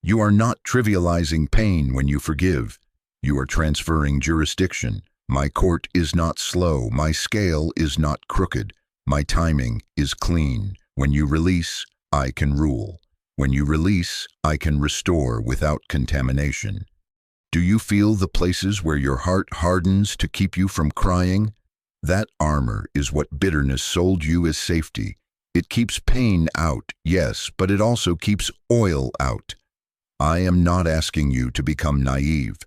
You are not trivializing pain when you forgive. You are transferring jurisdiction. My court is not slow. My scale is not crooked. My timing is clean. When you release, I can rule. When you release, I can restore without contamination. Do you feel the places where your heart hardens to keep you from crying? That armor is what bitterness sold you as safety. It keeps pain out, yes, but it also keeps oil out. I am not asking you to become naive.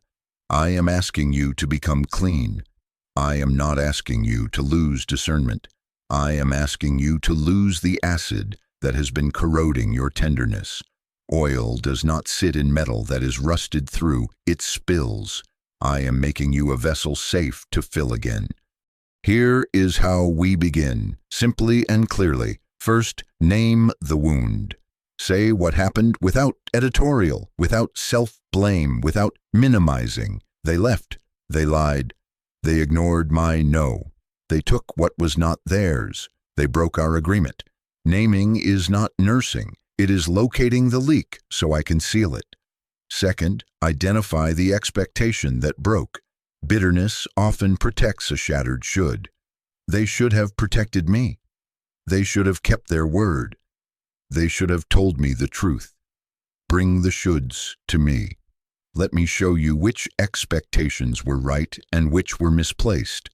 I am asking you to become clean. I am not asking you to lose discernment. I am asking you to lose the acid that has been corroding your tenderness. Oil does not sit in metal that is rusted through, it spills. I am making you a vessel safe to fill again. Here is how we begin, simply and clearly. First, name the wound. Say what happened without editorial, without self-blame, without minimizing. They left. They lied. They ignored my no. They took what was not theirs. They broke our agreement. Naming is not nursing. It is locating the leak so I can seal it. Second, identify the expectation that broke. Bitterness often protects a shattered should. They should have protected me. They should have kept their word. They should have told me the truth. Bring the shoulds to me. Let me show you which expectations were right and which were misplaced.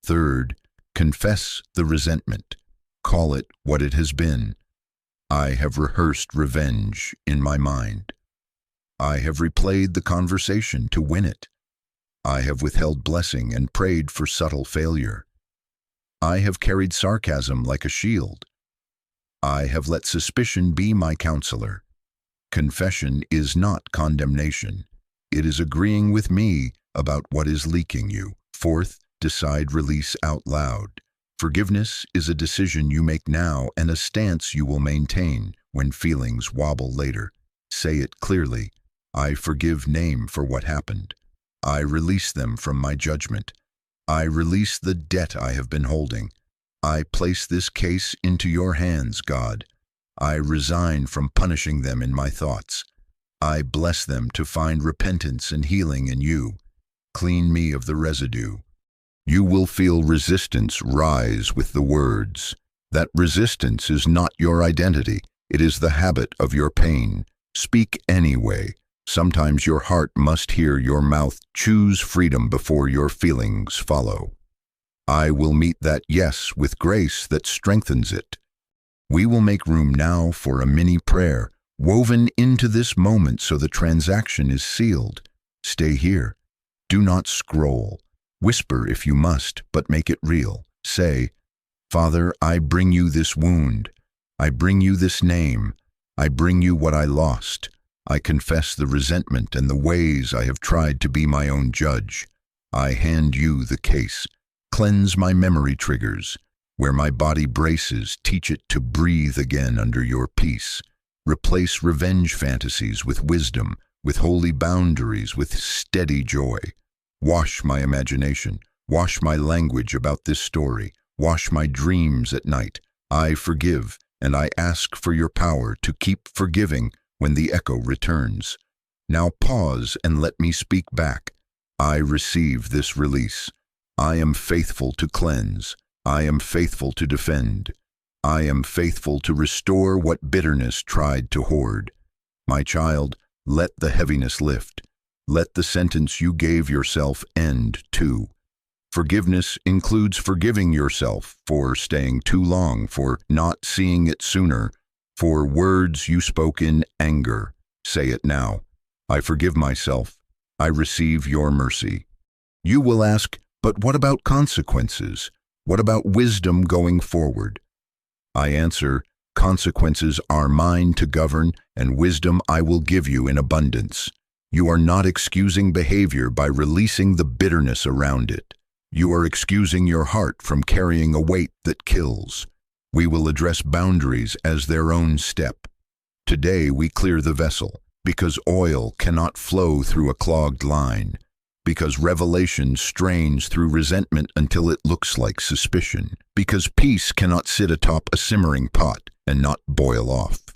Third, confess the resentment. Call it what it has been. I have rehearsed revenge in my mind. I have replayed the conversation to win it. I have withheld blessing and prayed for subtle failure. I have carried sarcasm like a shield. I have let suspicion be my counselor. Confession is not condemnation. It is agreeing with me about what is leaking you. Fourth, decide release out loud. Forgiveness is a decision you make now and a stance you will maintain when feelings wobble later. Say it clearly. I forgive name for what happened. I release them from my judgment. I release the debt I have been holding. I place this case into your hands, God. I resign from punishing them in my thoughts. I bless them to find repentance and healing in you. Clean me of the residue. You will feel resistance rise with the words. That resistance is not your identity. It is the habit of your pain. Speak anyway. Sometimes your heart must hear your mouth choose freedom before your feelings follow. I will meet that yes with grace that strengthens it. We will make room now for a mini prayer woven into this moment so the transaction is sealed. Stay here. Do not scroll. Whisper if you must, but make it real. Say, Father, I bring you this wound. I bring you this name. I bring you what I lost. I confess the resentment and the ways I have tried to be my own judge. I hand you the case. Cleanse my memory triggers. Where my body braces, teach it to breathe again under your peace. Replace revenge fantasies with wisdom, with holy boundaries, with steady joy. Wash my imagination. Wash my language about this story. Wash my dreams at night. I forgive, and I ask for your power to keep forgiving when the echo returns. Now pause and let me speak back. I receive this release. I am faithful to cleanse. I am faithful to defend. I am faithful to restore what bitterness tried to hoard. My child, let the heaviness lift. Let the sentence you gave yourself end too. Forgiveness includes forgiving yourself for staying too long, for not seeing it sooner, for words you spoke in anger. Say it now. I forgive myself. I receive your mercy. You will ask, but what about consequences? What about wisdom going forward? I answer, consequences are mine to govern, and wisdom I will give you in abundance. You are not excusing behavior by releasing the bitterness around it. You are excusing your heart from carrying a weight that kills. We will address boundaries as their own step. Today we clear the vessel, because oil cannot flow through a clogged line, because revelation strains through resentment until it looks like suspicion, because peace cannot sit atop a simmering pot and not boil off.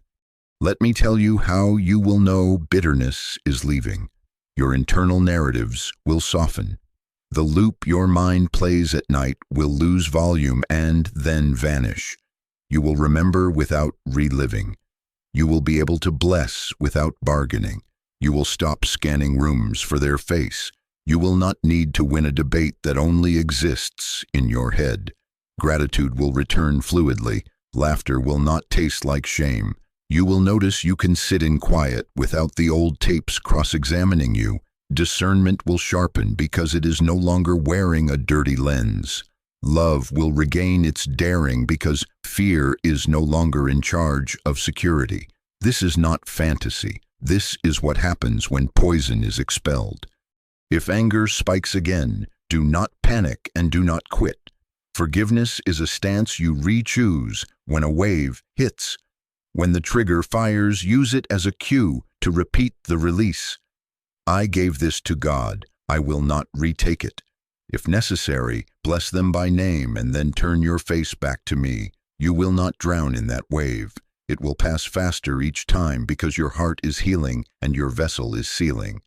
Let me tell you how you will know bitterness is leaving. Your internal narratives will soften. The loop your mind plays at night will lose volume and then vanish. You will remember without reliving. You will be able to bless without bargaining. You will stop scanning rooms for their face. You will not need to win a debate that only exists in your head. Gratitude will return fluidly. Laughter will not taste like shame. You will notice you can sit in quiet without the old tapes cross-examining you. Discernment will sharpen because it is no longer wearing a dirty lens. Love will regain its daring because fear is no longer in charge of security. This is not fantasy. This is what happens when poison is expelled. If anger spikes again, do not panic and do not quit. Forgiveness is a stance you re-choose when a wave hits. When the trigger fires, use it as a cue to repeat the release. I gave this to God. I will not retake it. If necessary, bless them by name and then turn your face back to me. You will not drown in that wave. It will pass faster each time because your heart is healing and your vessel is sealing.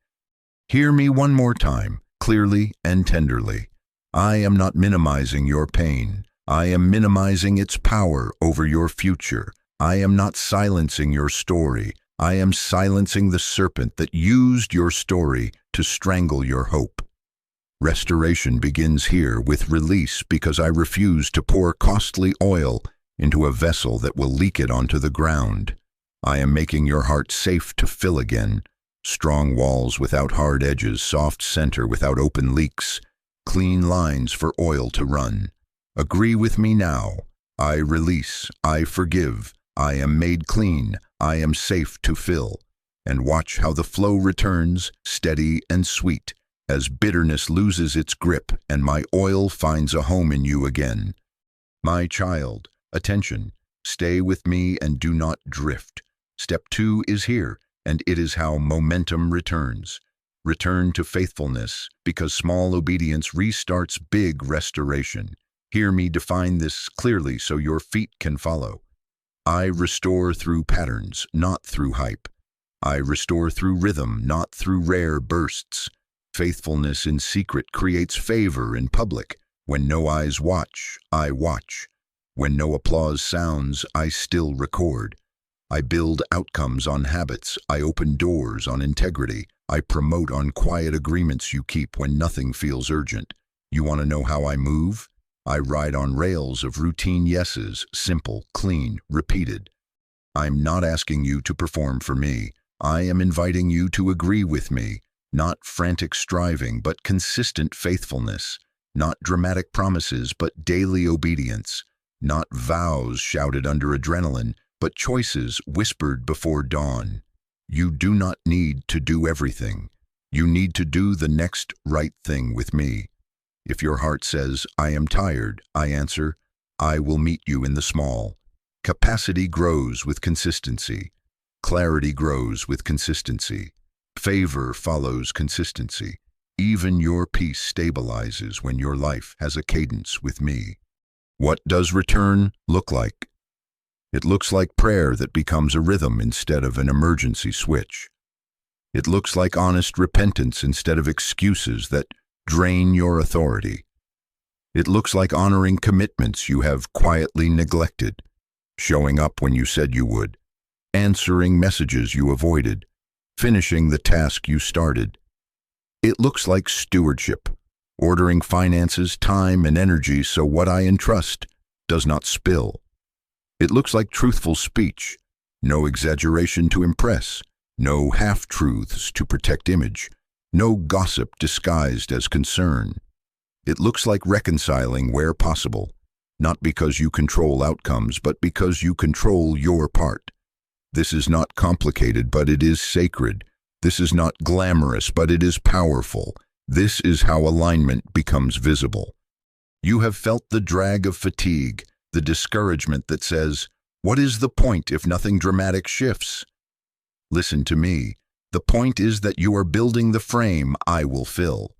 Hear me one more time, clearly and tenderly. I am not minimizing your pain. I am minimizing its power over your future. I am not silencing your story. I am silencing the serpent that used your story to strangle your hope. Restoration begins here with release because I refuse to pour costly oil into a vessel that will leak it onto the ground. I am making your heart safe to fill again. Strong walls without hard edges, soft center without open leaks, clean lines for oil to run. Agree with me now. I release, I forgive, I am made clean, I am safe to fill. And watch how the flow returns, steady and sweet, as bitterness loses its grip and my oil finds a home in you again. My child, attention, stay with me and do not drift. Step 2 is here, and it is how momentum returns. Return to faithfulness, because small obedience restarts big restoration. Hear me define this clearly so your feet can follow. I restore through patterns, not through hype. I restore through rhythm, not through rare bursts. Faithfulness in secret creates favor in public. When no eyes watch, I watch. When no applause sounds, I still record. I build outcomes on habits. I open doors on integrity. I promote on quiet agreements you keep when nothing feels urgent. You want to know how I move? I ride on rails of routine yeses, simple, clean, repeated. I'm not asking you to perform for me. I am inviting you to agree with me. Not frantic striving, but consistent faithfulness. Not dramatic promises, but daily obedience. Not vows shouted under adrenaline, but choices whispered before dawn. You do not need to do everything. You need to do the next right thing with me. If your heart says, I am tired, I answer, I will meet you in the small. Capacity grows with consistency. Clarity grows with consistency. Favor follows consistency. Even your peace stabilizes when your life has a cadence with me. What does return look like? It looks like prayer that becomes a rhythm instead of an emergency switch. It looks like honest repentance instead of excuses that drain your authority. It looks like honoring commitments you have quietly neglected, showing up when you said you would, answering messages you avoided, finishing the task you started. It looks like stewardship, ordering finances, time, and energy so what I entrust does not spill. It looks like truthful speech, no exaggeration to impress, no half-truths to protect image, no gossip disguised as concern. It looks like reconciling where possible, not because you control outcomes, but because you control your part. This is not complicated, but it is sacred. This is not glamorous, but it is powerful. This is how alignment becomes visible. You have felt the drag of fatigue, the discouragement that says, what is the point if nothing dramatic shifts? Listen to me. The point is that you are building the frame I will fill.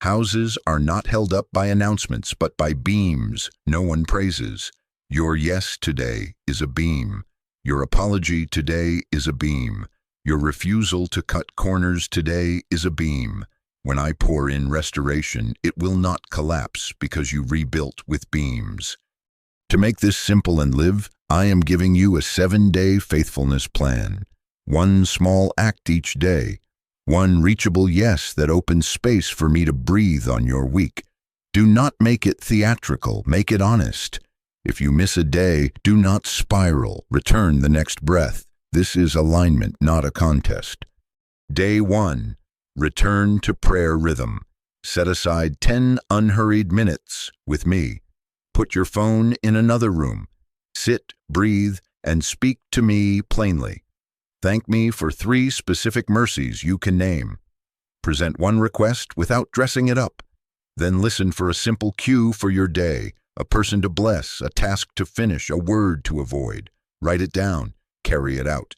Houses are not held up by announcements, but by beams no one praises. Your yes today is a beam. Your apology today is a beam. Your refusal to cut corners today is a beam. When I pour in restoration, it will not collapse because you rebuilt with beams. To make this simple and live, I am giving you a 7-day faithfulness plan. One small act each day. One reachable yes that opens space for me to breathe on your week. Do not make it theatrical, make it honest. If you miss a day, do not spiral. Return the next breath. This is alignment, not a contest. Day 1. Return to prayer rhythm. Set aside 10 unhurried minutes with me. Put your phone in another room. Sit, breathe, and speak to me plainly. Thank me for 3 specific mercies you can name. Present one request without dressing it up. Then listen for a simple cue for your day, a person to bless, a task to finish, a word to avoid. Write it down. Carry it out.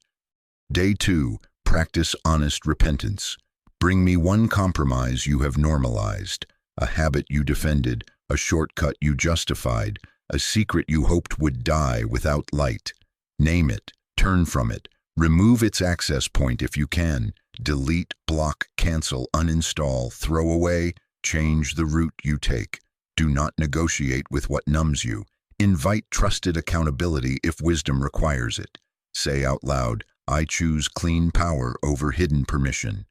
Day 2. Practice honest repentance. Bring me one compromise you have normalized, a habit you defended, a shortcut you justified, a secret you hoped would die without light. Name it. Turn from it. Remove its access point if you can. Delete, block, cancel, uninstall, throw away, change the route you take. Do not negotiate with what numbs you. Invite trusted accountability if wisdom requires it. Say out loud, I choose clean power over hidden permission.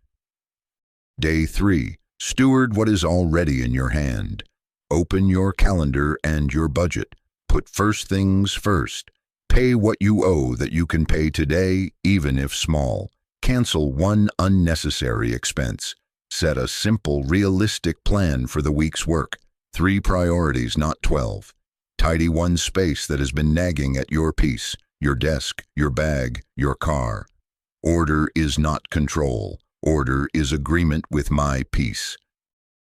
Day 3. Steward what is already in your hand. Open your calendar and your budget. Put first things first. Pay what you owe that you can pay today, even if small. Cancel one unnecessary expense. Set a simple, realistic plan for the week's work. 3 priorities, not 12. Tidy one space that has been nagging at your peace. Your desk, your bag, your car. Order is not control. Order is agreement with my peace.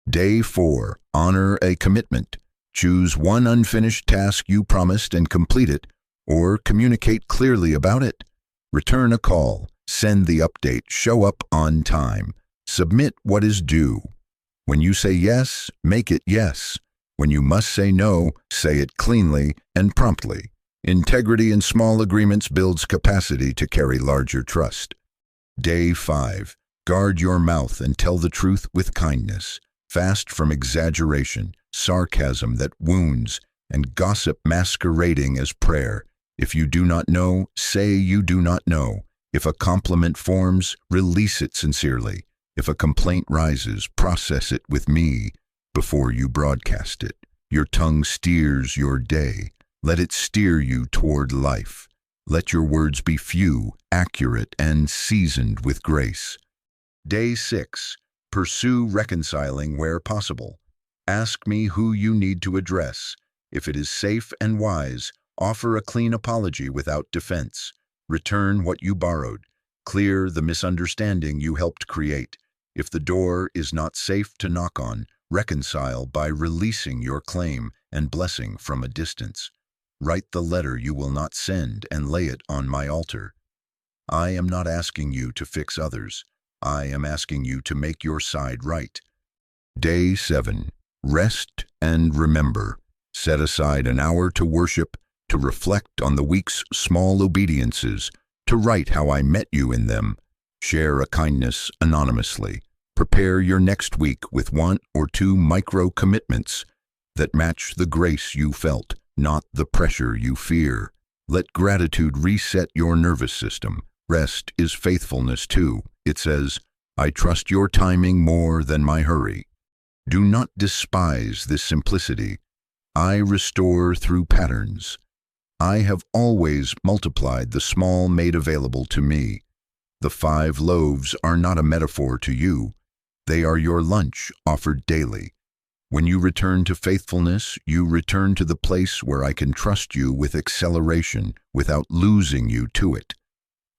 Day 4. Honor a commitment. Choose one unfinished task you promised and complete it, or communicate clearly about it. Return a call. Send the update. Show up on time. Submit what is due. When you say yes, make it yes. When you must say no, say it cleanly and promptly. Integrity in small agreements builds capacity to carry larger trust. Day 5. Guard your mouth and tell the truth with kindness. Fast from exaggeration, sarcasm that wounds, and gossip masquerading as prayer. If you do not know, say you do not know. If a compliment forms, release it sincerely. If a complaint rises, process it with me before you broadcast it. Your tongue steers your day. Let it steer you toward life. Let your words be few, accurate, and seasoned with grace. Day 6. Pursue reconciling where possible. Ask me who you need to address. If it is safe and wise, Offer a clean apology without defense. Return what you borrowed. Clear the misunderstanding you helped create. If the door is not safe to knock on, reconcile by releasing your claim and blessing from a distance. Write the letter you will not send and lay it on my altar. I am not asking you to fix others. I am asking you to make your side right. Day 7. Rest and remember. Set aside an hour to worship, to reflect on the week's small obediences, to write how I met you in them. Share a kindness anonymously. Prepare your next week with 1 or 2 micro-commitments that match the grace you felt, not the pressure you fear. Let gratitude reset your nervous system. Rest is faithfulness too. It says, I trust your timing more than my hurry. Do not despise this simplicity. I restore through patterns. I have always multiplied the small made available to me. The 5 loaves are not a metaphor to you. They are your lunch offered daily. When you return to faithfulness, you return to the place where I can trust you with acceleration without losing you to it.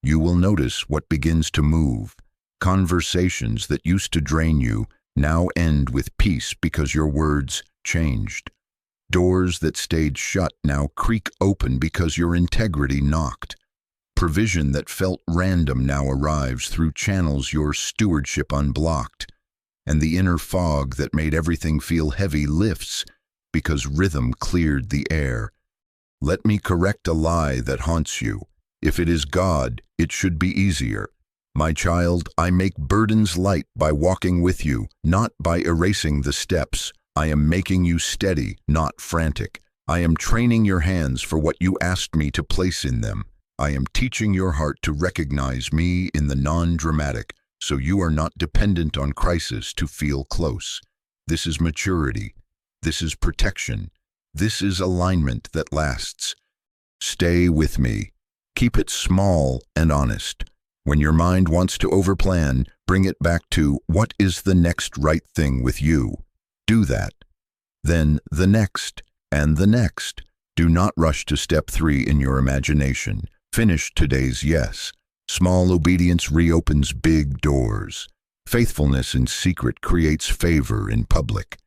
You will notice what begins to move. Conversations that used to drain you now end with peace because your words changed. Doors that stayed shut now creak open because your integrity knocked. Provision that felt random now arrives through channels your stewardship unblocked. And the inner fog that made everything feel heavy lifts because rhythm cleared the air. Let me correct a lie that haunts you. If it is God, it should be easier. My child, I make burdens light by walking with you, not by erasing the steps. I am making you steady, not frantic. I am training your hands for what you asked me to place in them. I am teaching your heart to recognize me in the non-dramatic, so you are not dependent on crisis to feel close. This is maturity. This is protection. This is alignment that lasts. Stay with me. Keep it small and honest. When your mind wants to overplan, bring it back to what is the next right thing with you. Do that. Then the next and the next. Do not rush to step 3 in your imagination. Finish today's yes. Small obedience reopens big doors. Faithfulness in secret creates favor in public.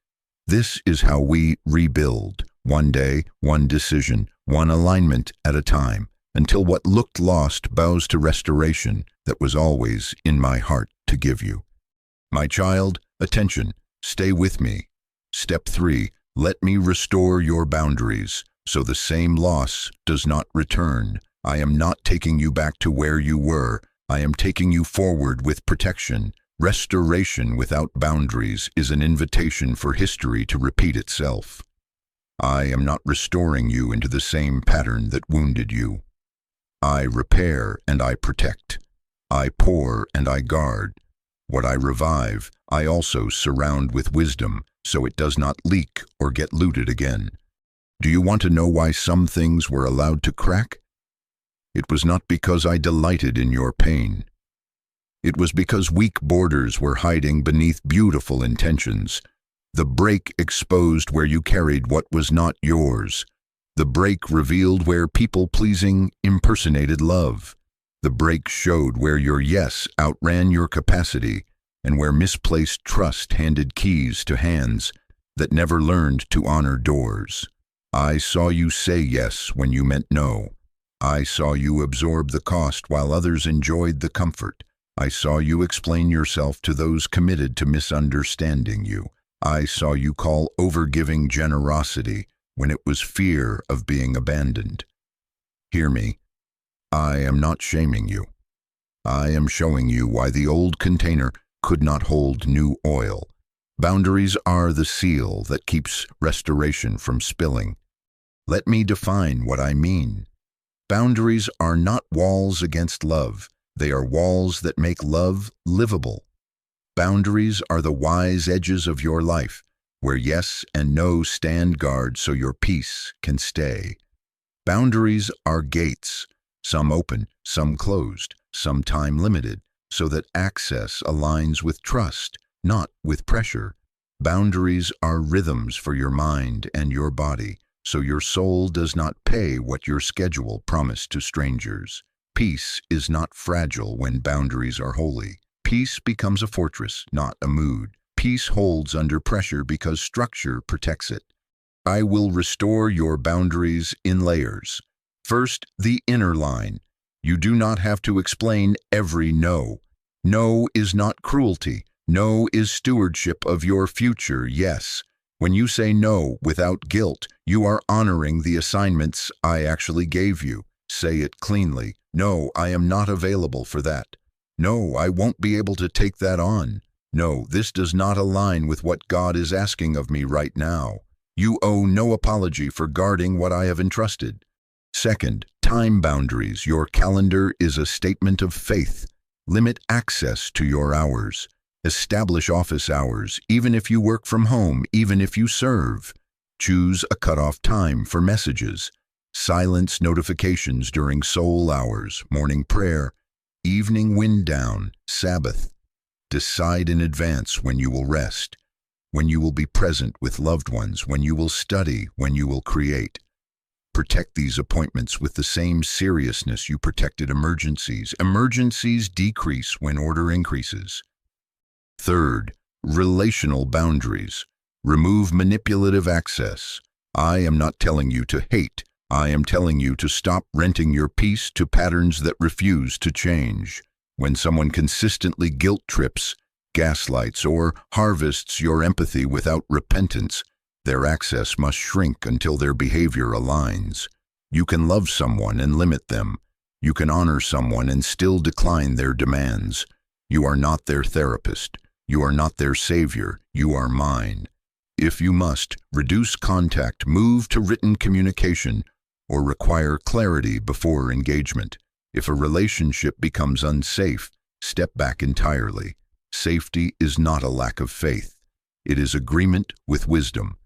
This is how we rebuild, one day, one decision, one alignment at a time, until what looked lost bows to restoration that was always in my heart to give you. My child, attention, stay with me. Step 3, let me restore your boundaries, so the same loss does not return. I am not taking you back to where you were. I am taking you forward with protection. Restoration without boundaries is an invitation for history to repeat itself. I am not restoring you into the same pattern that wounded you. I repair and I protect. I pour and I guard. What I revive, I also surround with wisdom, so it does not leak or get looted again. Do you want to know why some things were allowed to crack? It was not because I delighted in your pain. It was because weak borders were hiding beneath beautiful intentions. The break exposed where you carried what was not yours. The break revealed where people-pleasing impersonated love. The break showed where your yes outran your capacity and where misplaced trust handed keys to hands that never learned to honor doors. I saw you say yes when you meant no. I saw you absorb the cost while others enjoyed the comfort. I saw you explain yourself to those committed to misunderstanding you. I saw you call overgiving generosity when it was fear of being abandoned. Hear me. I am not shaming you. I am showing you why the old container could not hold new oil. Boundaries are the seal that keeps restoration from spilling. Let me define what I mean. Boundaries are not walls against love. They are walls that make love livable. Boundaries are the wise edges of your life, where yes and no stand guard so your peace can stay. Boundaries are gates, some open, some closed, some time limited, so that access aligns with trust, not with pressure. Boundaries are rhythms for your mind and your body, so your soul does not pay what your schedule promised to strangers. Peace is not fragile when boundaries are holy. Peace becomes a fortress, not a mood. Peace holds under pressure because structure protects it. I will restore your boundaries in layers. First, the inner line. You do not have to explain every no. No is not cruelty. No is stewardship of your future yes. When you say no without guilt, you are honoring the assignments I actually gave you. Say it cleanly. No, I am not available for that. No, I won't be able to take that on. No, this does not align with what God is asking of me right now. You owe no apology for guarding what I have entrusted. Second, time boundaries. Your calendar is a statement of faith. Limit access to your hours. Establish office hours, even if you work from home, even if you serve. Choose a cutoff time for messages. Silence notifications during soul hours, morning prayer, evening wind down, Sabbath. Decide in advance when you will rest, when you will be present with loved ones, when you will study, when you will create. Protect these appointments with the same seriousness you protected emergencies. Emergencies decrease when order increases. Third, relational boundaries. Remove manipulative access. I am not telling you to hate. I am telling you to stop renting your peace to patterns that refuse to change. When someone consistently guilt trips, gaslights, or harvests your empathy without repentance, their access must shrink until their behavior aligns. You can love someone and limit them. You can honor someone and still decline their demands. You are not their therapist. You are not their savior. You are mine. If you must, reduce contact, move to written communication, or require clarity before engagement. If a relationship becomes unsafe, step back entirely. Safety is not a lack of faith. It is agreement with wisdom.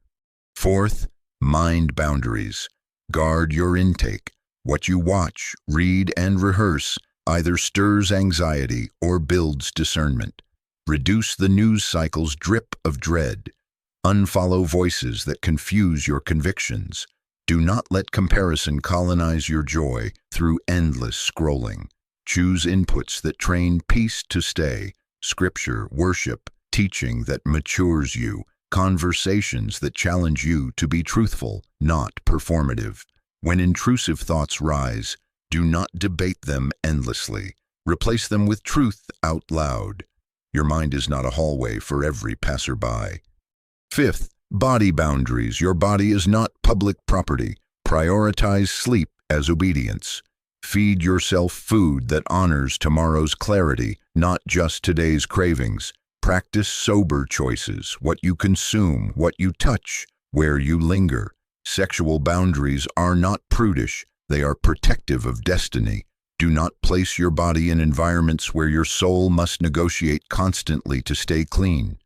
Fourth, mind boundaries. Guard your intake. What you watch, read, and rehearse either stirs anxiety or builds discernment. Reduce the news cycle's drip of dread. Unfollow voices that confuse your convictions. Do not let comparison colonize your joy through endless scrolling. Choose inputs that train peace to stay, scripture, worship, teaching that matures you, conversations that challenge you to be truthful, not performative. When intrusive thoughts rise, do not debate them endlessly. Replace them with truth out loud. Your mind is not a hallway for every passerby. Fifth, body boundaries. Your body is not public property. Prioritize sleep as obedience. Feed yourself food that honors tomorrow's clarity, not just today's cravings. Practice sober choices, what you consume, what you touch, where you linger. Sexual boundaries are not prudish. They are protective of destiny. Do not place your body in environments where your soul must negotiate constantly to stay clean.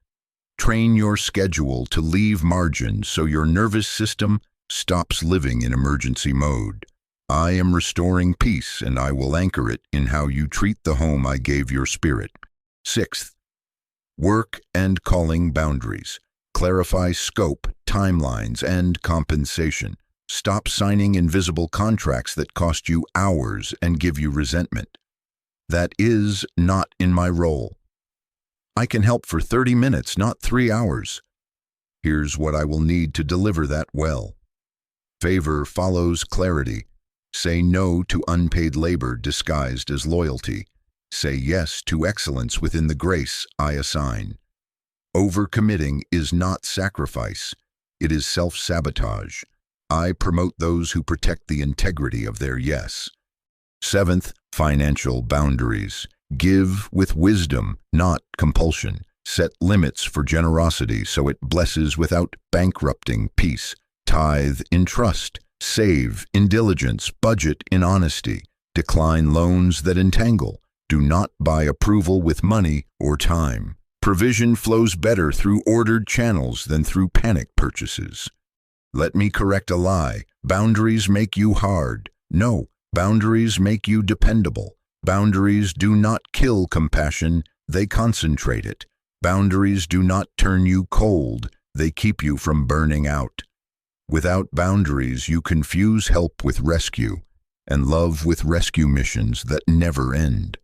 Train your schedule to leave margin so your nervous system stops living in emergency mode. I am restoring peace, and I will anchor it in how you treat the home I gave your spirit. Sixth, work and calling boundaries. Clarify scope, timelines, and compensation. Stop signing invisible contracts that cost you hours and give you resentment. That is not in my role. I can help for 30 minutes, not 3 hours. Here's what I will need to deliver that well. Favor follows clarity. Say no to unpaid labor disguised as loyalty. Say yes to excellence within the grace I assign. Overcommitting is not sacrifice. It is self-sabotage. I promote those who protect the integrity of their yes. Seventh, financial boundaries. Give with wisdom, not compulsion. Set limits for generosity so it blesses without bankrupting peace. Tithe in trust. Save in diligence. Budget in honesty. Decline loans that entangle. Do not buy approval with money or time. Provision flows better through ordered channels than through panic purchases. Let me correct a lie. Boundaries make you hard. No, boundaries make you dependable. Boundaries do not kill compassion, they concentrate it. Boundaries do not turn you cold, they keep you from burning out. Without boundaries, you confuse help with rescue, and love with rescue missions that never end.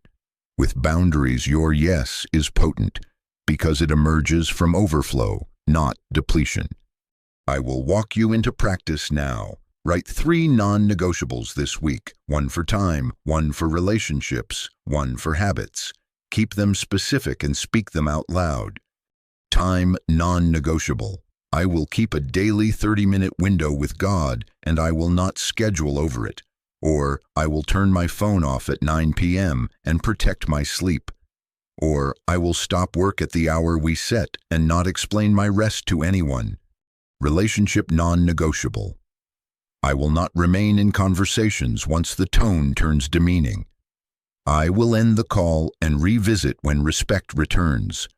With boundaries, your yes is potent, because it emerges from overflow, not depletion. I will walk you into practice now. Write 3 non-negotiables this week, 1 for time, 1 for relationships, 1 for habits. Keep them specific and speak them out loud. Time non-negotiable. I will keep a daily 30-minute window with God, and I will not schedule over it. Or, I will turn my phone off at 9 p.m. and protect my sleep. Or, I will stop work at the hour we set and not explain my rest to anyone. Relationship non-negotiable. I will not remain in conversations once the tone turns demeaning. I will end the call and revisit when respect returns.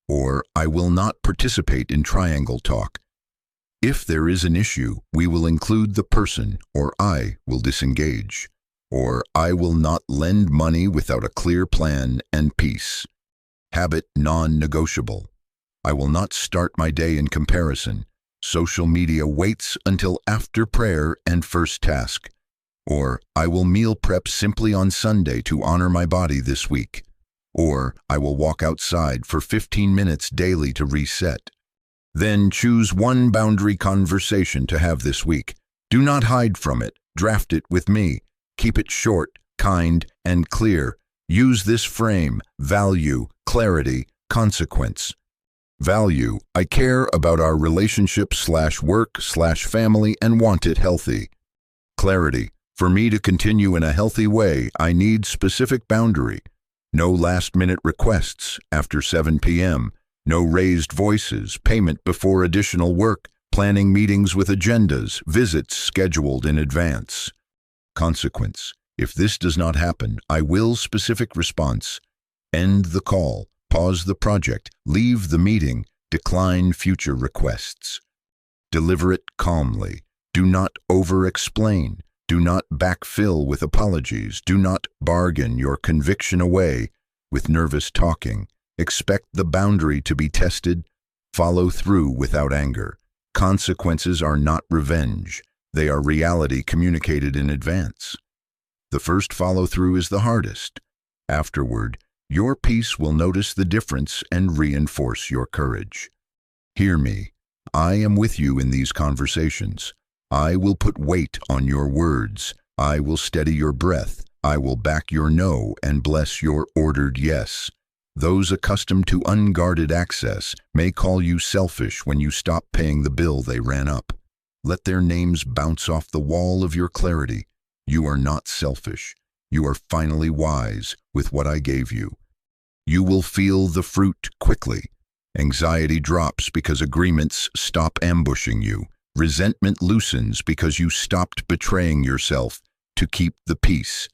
Or, I will not participate in triangle talk. If there is an issue, we will include the person, or I will disengage. Or, I will not lend money without a clear plan and peace. Habit non-negotiable. I will not start my day in comparison. Social media waits until after prayer and first task. Or, I will meal prep simply on Sunday to honor my body this week. Or, I will walk outside for 15 minutes daily to reset. Then choose 1 boundary conversation to have this week. Do not hide from it. Draft it with me. Keep it short, kind, and clear. Use this frame: value, clarity, consequence. Value: I care about our relationship/work/family and want it healthy. Clarity: for me to continue in a healthy way, I need specific boundary. No last-minute requests after 7 p.m. No raised voices, payment before additional work, planning meetings with agendas, visits scheduled in advance. Consequence: if this does not happen, I will specific response. End the call, pause the project, leave the meeting, decline future requests. Deliver it calmly. Do not over-explain. Do not backfill with apologies. Do not bargain your conviction away with nervous talking. Expect the boundary to be tested. Follow through without anger. Consequences are not revenge. They are reality communicated in advance. The first follow-through is the hardest. Afterward, your peace will notice the difference and reinforce your courage. Hear me. I am with you in these conversations. I will put weight on your words. I will steady your breath. I will back your no and bless your ordered yes. Those accustomed to unguarded access may call you selfish when you stop paying the bill they ran up. Let their names bounce off the wall of your clarity. You are not selfish. You are finally wise with what I gave you. You will feel the fruit quickly. Anxiety drops because agreements stop ambushing you. Resentment loosens because you stopped betraying yourself to keep the peace.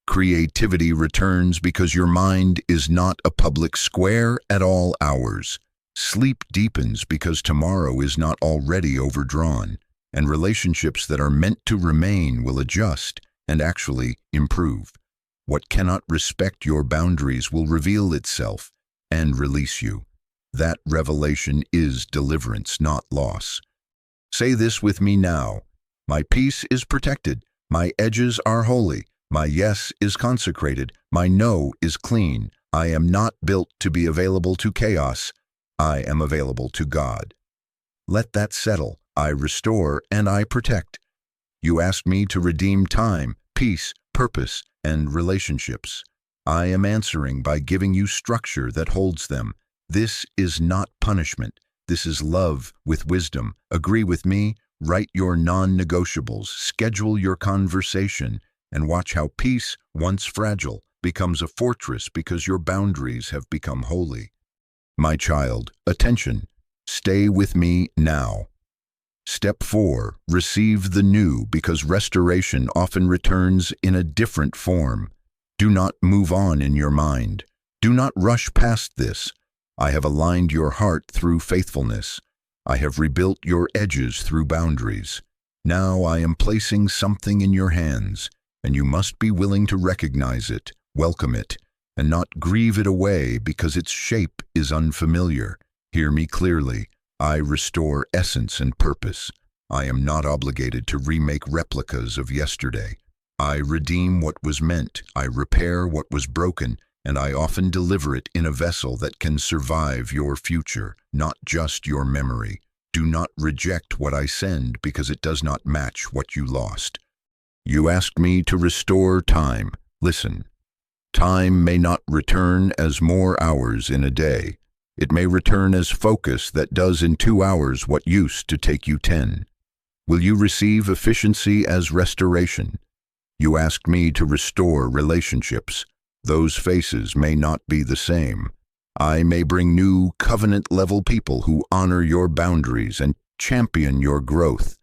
Creativity returns because your mind is not a public square at all hours. Sleep deepens because tomorrow is not already overdrawn, and relationships that are meant to remain will adjust and actually improve. What cannot respect your boundaries will reveal itself and release you. That revelation is deliverance, not loss. Say this with me now. My peace is protected. My edges are holy. My yes is consecrated. My no is clean. I am not built to be available to chaos. I am available to God. Let that settle. I restore and I protect. You asked me to redeem time, peace, purpose, and relationships. I am answering by giving you structure that holds them. This is not punishment. This is love with wisdom. Agree with me. Write your non-negotiables. Schedule your conversation. And watch how peace, once fragile, becomes a fortress because your boundaries have become holy. My child, attention. Stay with me now. Step 4. Receive the new because restoration often returns in a different form. Do not move on in your mind. Do not rush past this. I have aligned your heart through faithfulness. I have rebuilt your edges through boundaries. Now I am placing something in your hands, and you must be willing to recognize it, welcome it, and not grieve it away because its shape is unfamiliar. Hear me clearly. I restore essence and purpose. I am not obligated to remake replicas of yesterday. I redeem what was meant, I repair what was broken, and I often deliver it in a vessel that can survive your future, not just your memory. Do not reject what I send because it does not match what you lost. You asked me to restore time. Listen, time may not return as more hours in a day. It may return as focus that does in 2 hours what used to take you 10. Will you receive efficiency as restoration? You asked me to restore relationships. Those faces may not be the same. I may bring new covenant-level people who honor your boundaries and champion your growth.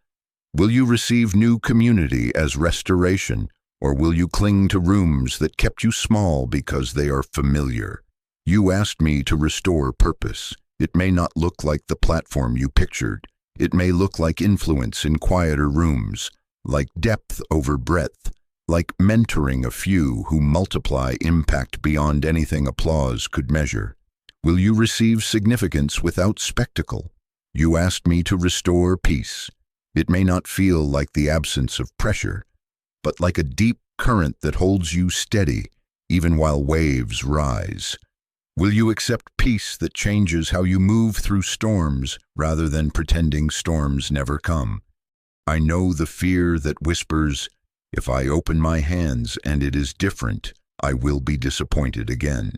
Will you receive new community as restoration, or will you cling to rooms that kept you small because they are familiar? You asked me to restore purpose. It may not look like the platform you pictured. It may look like influence in quieter rooms, like depth over breadth, like mentoring a few who multiply impact beyond anything applause could measure. Will you receive significance without spectacle? You asked me to restore peace. It may not feel like the absence of pressure, but like a deep current that holds you steady, even while waves rise. Will you accept peace that changes how you move through storms rather than pretending storms never come? I know the fear that whispers, if I open my hands and it is different, I will be disappointed again.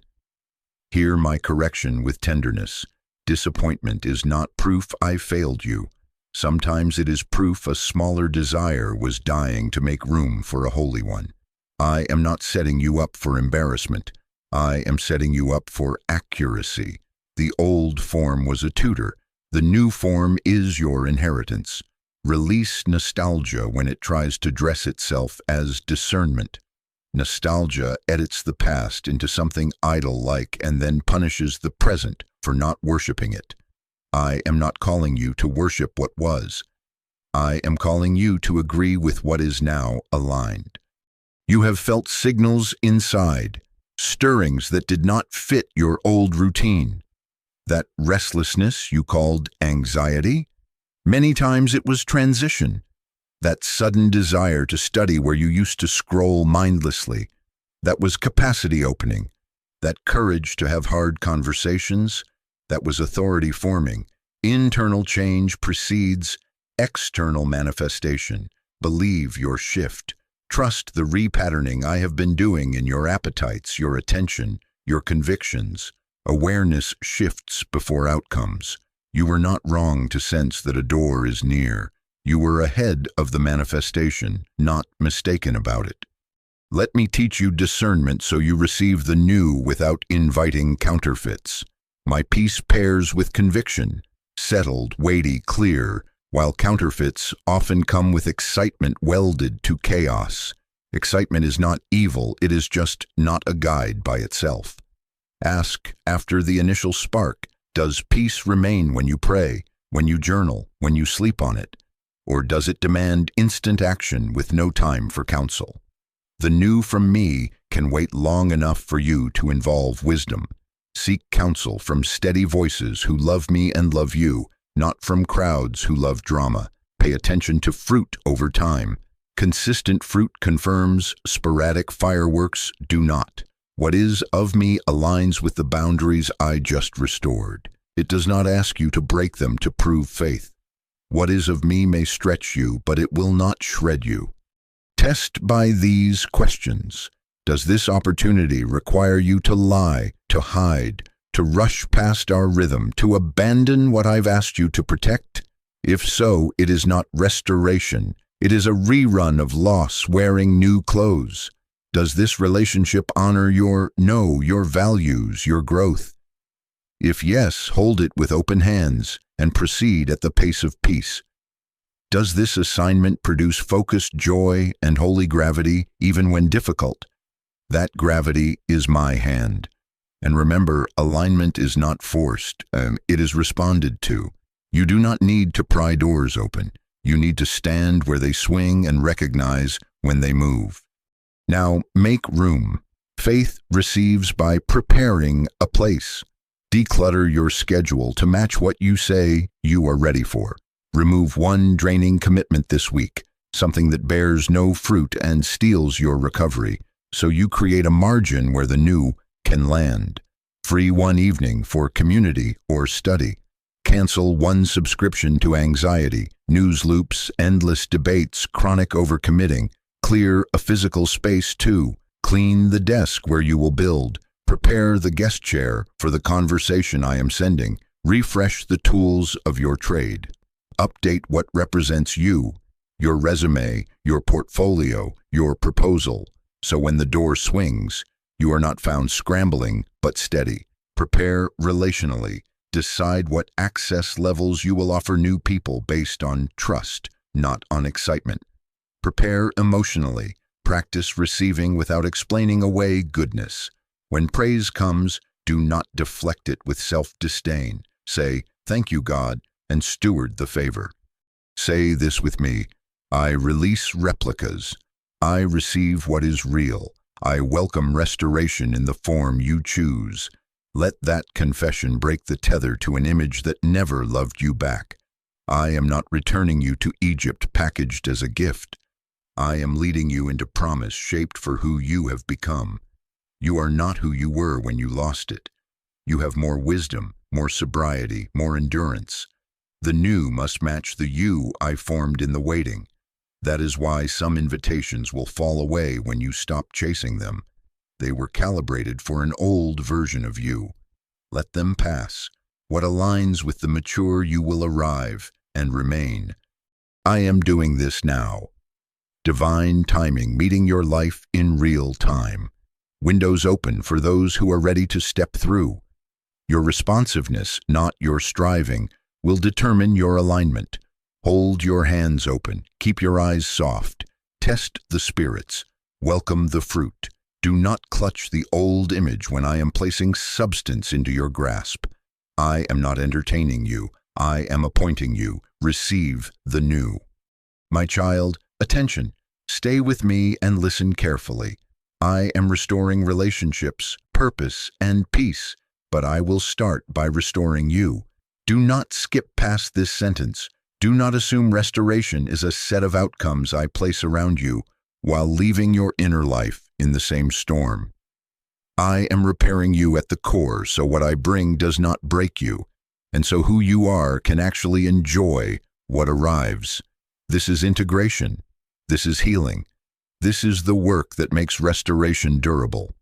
Hear my correction with tenderness. Disappointment is not proof I failed you. Sometimes it is proof a smaller desire was dying to make room for a holy one. I am not setting you up for embarrassment. I am setting you up for accuracy. The old form was a tutor. The new form is your inheritance. Release nostalgia when it tries to dress itself as discernment. Nostalgia edits the past into something idol-like and then punishes the present for not worshiping it. I am not calling you to worship what was. I am calling you to agree with what is now aligned. You have felt signals inside, stirrings that did not fit your old routine. That restlessness you called anxiety? Many times it was transition. That sudden desire to study where you used to scroll mindlessly. That was capacity opening. That courage to have hard conversations. That was authority forming. Internal change precedes external manifestation. Believe your shift. Trust the repatterning I have been doing in your appetites, your attention, your convictions. Awareness shifts before outcomes. You were not wrong to sense that a door is near. You were ahead of the manifestation, not mistaken about it. Let me teach you discernment so you receive the new without inviting counterfeits. My peace pairs with conviction, settled, weighty, clear, while counterfeits often come with excitement welded to chaos. Excitement is not evil, it is just not a guide by itself. Ask, after the initial spark, does peace remain when you pray, when you journal, when you sleep on it? Or does it demand instant action with no time for counsel? The new from me can wait long enough for you to involve wisdom. Seek counsel from steady voices who love me and love you, not from crowds who love drama. Pay attention to fruit over time. Consistent fruit confirms, sporadic fireworks do not. What is of me aligns with the boundaries I just restored. It does not ask you to break them to prove faith. What is of me may stretch you, but it will not shred you. Test by these questions. Does this opportunity require you to lie, to hide, to rush past our rhythm, to abandon what I've asked you to protect? If so, it is not restoration. It is a rerun of loss wearing new clothes. Does this relationship honor your values, your growth? If yes, hold it with open hands and proceed at the pace of peace. Does this assignment produce focused joy and holy gravity even when difficult? That gravity is my hand. And remember, alignment is not forced, it is responded to. You do not need to pry doors open. You need to stand where they swing and recognize when they move. Now, make room. Faith receives by preparing a place. Declutter your schedule to match what you say you are ready for. Remove one draining commitment this week, something that bears no fruit and steals your recovery, so you create a margin where the new can land. Free one evening for community or study. Cancel one subscription to anxiety, news loops, endless debates, chronic overcommitting. Clear a physical space too. Clean the desk where you will build. Prepare the guest chair for the conversation I am sending. Refresh the tools of your trade. Update what represents you, your resume, your portfolio, your proposal, so when the door swings, you are not found scrambling, but steady. Prepare relationally. Decide what access levels you will offer new people based on trust, not on excitement. Prepare emotionally. Practice receiving without explaining away goodness. When praise comes, do not deflect it with self-disdain. Say, "Thank you, God," and steward the favor. Say this with me: I release replicas. I receive what is real. I welcome restoration in the form you choose. Let that confession break the tether to an image that never loved you back. I am not returning you to Egypt packaged as a gift. I am leading you into promise shaped for who you have become. You are not who you were when you lost it. You have more wisdom, more sobriety, more endurance. The new must match the you I formed in the waiting. That is why some invitations will fall away when you stop chasing them. They were calibrated for an old version of you. Let them pass. What aligns with the mature you will arrive and remain. I am doing this now. Divine timing, meeting your life in real time. Windows open for those who are ready to step through. Your responsiveness, not your striving, will determine your alignment. Hold your hands open. Keep your eyes soft. Test the spirits. Welcome the fruit. Do not clutch the old image when I am placing substance into your grasp. I am not entertaining you. I am appointing you. Receive the new. My child, attention. Stay with me and listen carefully. I am restoring relationships, purpose, and peace, but I will start by restoring you. Do not skip past this sentence. Do not assume restoration is a set of outcomes I place around you while leaving your inner life in the same storm. I am repairing you at the core so what I bring does not break you, and so who you are can actually enjoy what arrives. This is integration. This is healing. This is the work that makes restoration durable.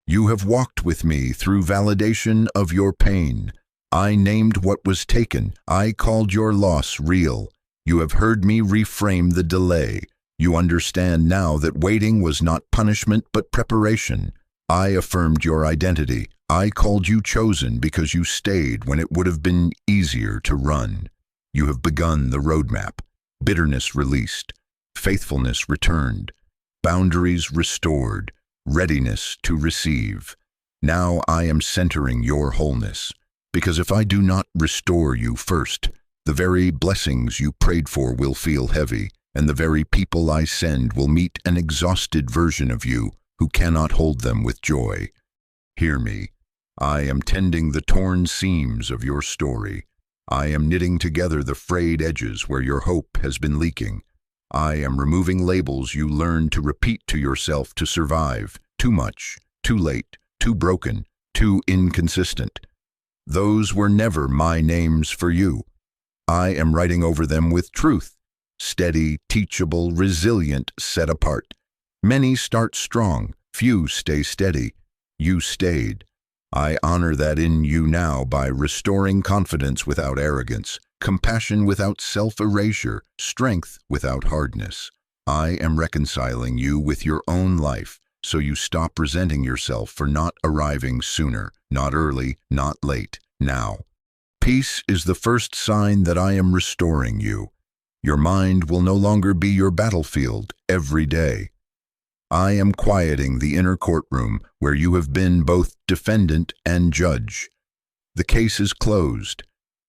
You have walked with me through validation of your pain. I named what was taken. I called your loss real. You have heard me reframe the delay. You understand now that waiting was not punishment but preparation. I affirmed your identity. I called you chosen because you stayed when it would have been easier to run. You have begun the roadmap. Bitterness released. Faithfulness returned. Boundaries restored. Readiness to receive. Now I am centering your wholeness. Because if I do not restore you first, the very blessings you prayed for will feel heavy, and the very people I send will meet an exhausted version of you who cannot hold them with joy. Hear me. I am tending the torn seams of your story. I am knitting together the frayed edges where your hope has been leaking. I am removing labels you learned to repeat to yourself to survive. Too much, too late, too broken, too inconsistent. Those were never my names for you. I am writing over them with truth. Steady, teachable, resilient, set apart. Many start strong, few stay steady. You stayed. I honor that in you now by restoring confidence without arrogance, compassion without self-erasure, strength without hardness. I am reconciling you with your own life, so you stop resenting yourself for not arriving sooner, not early, not late, now. Peace is the first sign that I am restoring you. Your mind will no longer be your battlefield every day. I am quieting the inner courtroom where you have been both defendant and judge. The case is closed.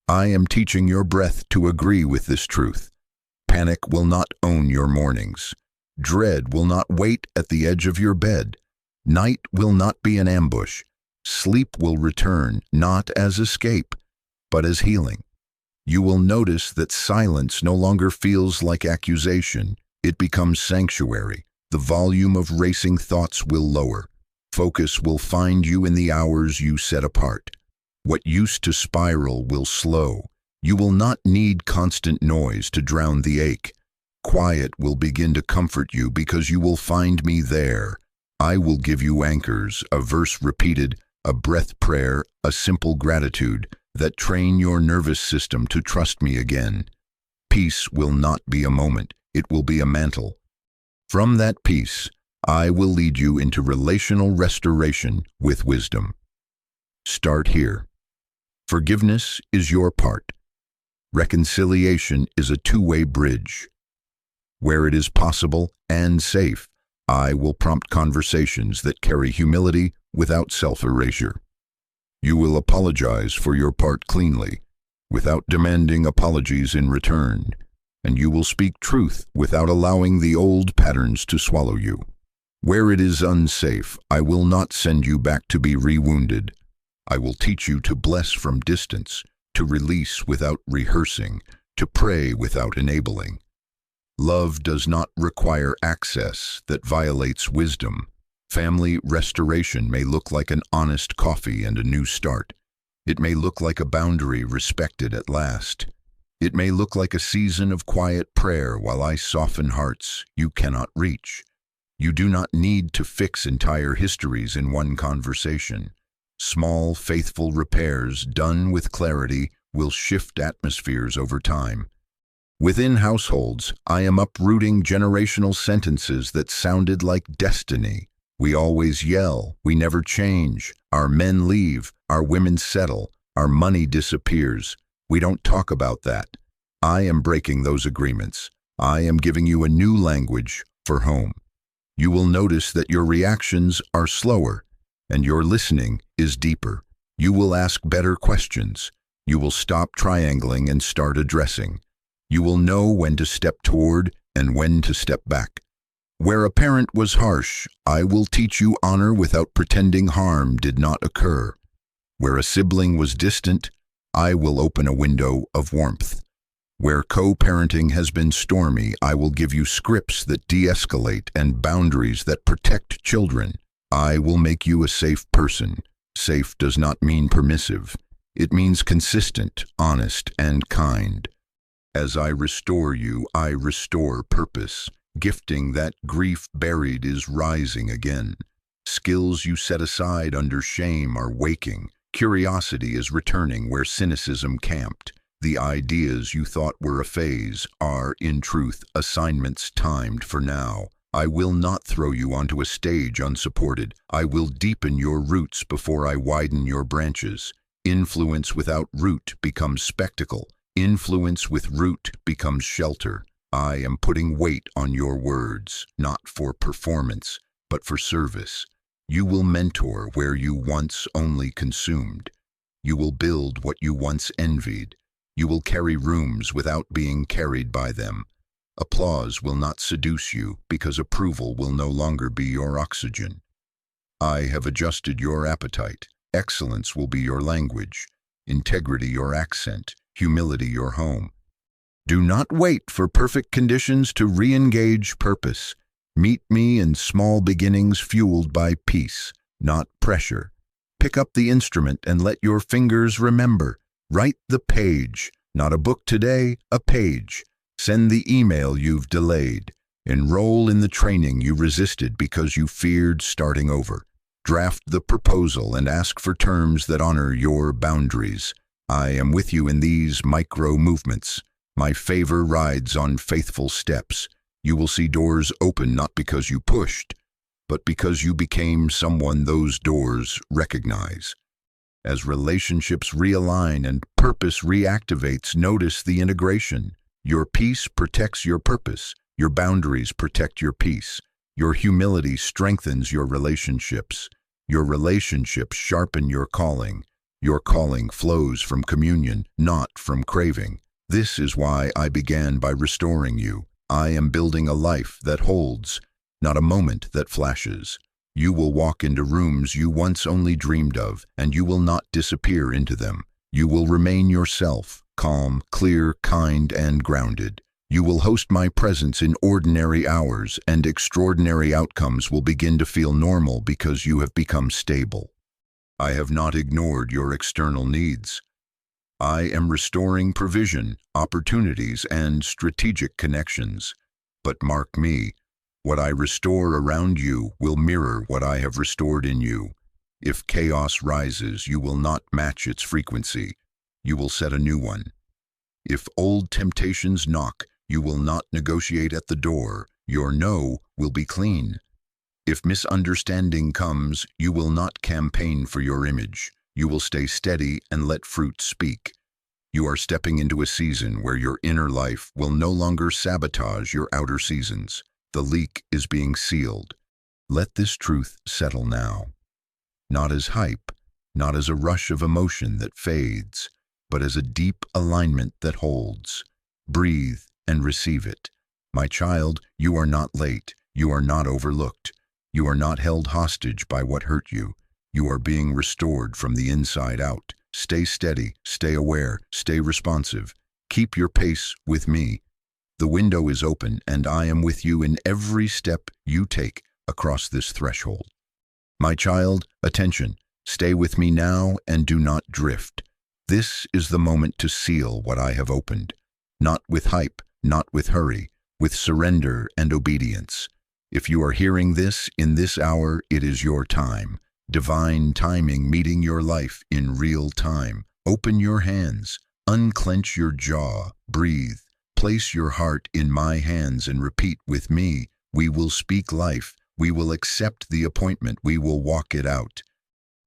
I am teaching your breath to agree with this truth. Panic will not own your mornings. Dread will not wait at the edge of your bed. Night will not be an ambush. Sleep will return not as escape, but as healing. You will notice that silence no longer feels like accusation. It becomes sanctuary. The volume of racing thoughts will lower. Focus will find you in the hours you set apart. What used to spiral will slow. You will not need constant noise to drown the ache. Quiet will begin to comfort you because you will find me there. I will give you anchors, a verse repeated, a breath prayer, a simple gratitude that train your nervous system to trust me again. Peace will not be a moment, it will be a mantle. From that peace, I will lead you into relational restoration with wisdom. Start here. Forgiveness is your part. Reconciliation is a two-way bridge. Where it is possible and safe, I will prompt conversations that carry humility without self-erasure. You will apologize for your part cleanly, without demanding apologies in return, and you will speak truth without allowing the old patterns to swallow you. Where it is unsafe, I will not send you back to be rewounded. I will teach you to bless from distance, to release without rehearsing, to pray without enabling. Love does not require access that violates wisdom. Family restoration may look like an honest coffee and a new start. It may look like a boundary respected at last. It may look like a season of quiet prayer while I soften hearts you cannot reach. You do not need to fix entire histories in one conversation. Small, faithful repairs done with clarity will shift atmospheres over time. Within households, I am uprooting generational sentences that sounded like destiny. We always yell, we never change. Our men leave, our women settle, our money disappears. We don't talk about that. I am breaking those agreements. I am giving you a new language for home. You will notice that your reactions are slower, and your listening is deeper. You will ask better questions. You will stop triangling and start addressing. You will know when to step toward and when to step back. Where a parent was harsh, I will teach you honor without pretending harm did not occur. Where a sibling was distant, I will open a window of warmth. Where co-parenting has been stormy, I will give you scripts that de-escalate and boundaries that protect children. I will make you a safe person. Safe does not mean permissive. It means consistent, honest, and kind. As I restore you, I restore purpose. Gifting that grief buried is rising again. Skills you set aside under shame are waking. Curiosity is returning where cynicism camped. The ideas you thought were a phase are, in truth, assignments timed for now. I will not throw you onto a stage unsupported. I will deepen your roots before I widen your branches. Influence without root becomes spectacle. Influence with root becomes shelter. I am putting weight on your words, not for performance, but for service. You will mentor where you once only consumed. You will build what you once envied. You will carry rooms without being carried by them. Applause will not seduce you because approval will no longer be your oxygen. I have adjusted your appetite. Excellence will be your language, integrity your accent, humility your home. Do not wait for perfect conditions to re-engage purpose. Meet me in small beginnings fueled by peace, not pressure. Pick up the instrument and let your fingers remember. Write the page, not a book today, a page. Send the email you've delayed. Enroll in the training you resisted because you feared starting over. Draft the proposal and ask for terms that honor your boundaries. I am with you in these micro movements. My favor rides on faithful steps. You will see doors open not because you pushed, but because you became someone those doors recognize. As relationships realign and purpose reactivates, notice the integration. Your peace protects your purpose. Your boundaries protect your peace. Your humility strengthens your relationships. Your relationships sharpen your calling. Your calling flows from communion, not from craving. This is why I began by restoring you. I am building a life that holds, not a moment that flashes. You will walk into rooms you once only dreamed of, and you will not disappear into them. You will remain yourself, calm, clear, kind, and grounded. You will host my presence in ordinary hours, and extraordinary outcomes will begin to feel normal because you have become stable. I have not ignored your external needs. I am restoring provision, opportunities, and strategic connections. But mark me, what I restore around you will mirror what I have restored in you. If chaos rises, you will not match its frequency. You will set a new one. If old temptations knock, you will not negotiate at the door. Your no will be clean. If misunderstanding comes, you will not campaign for your image. You will stay steady and let fruit speak. You are stepping into a season where your inner life will no longer sabotage your outer seasons. The leak is being sealed. Let this truth settle now. Not as hype, not as a rush of emotion that fades, but as a deep alignment that holds. Breathe and receive it. My child, you are not late. You are not overlooked. You are not held hostage by what hurt you. You are being restored from the inside out. Stay steady, stay aware, stay responsive. Keep your pace with me. The window is open, and I am with you in every step you take across this threshold. My child, attention. Stay with me now and do not drift. This is the moment to seal what I have opened. Not with hype, not with hurry, with surrender and obedience. If you are hearing this in this hour, it is your time. Divine timing meeting your life in real time. Open your hands, unclench your jaw, breathe. Place your heart in my hands and repeat with me. We will speak life. We will accept the appointment. We will walk it out.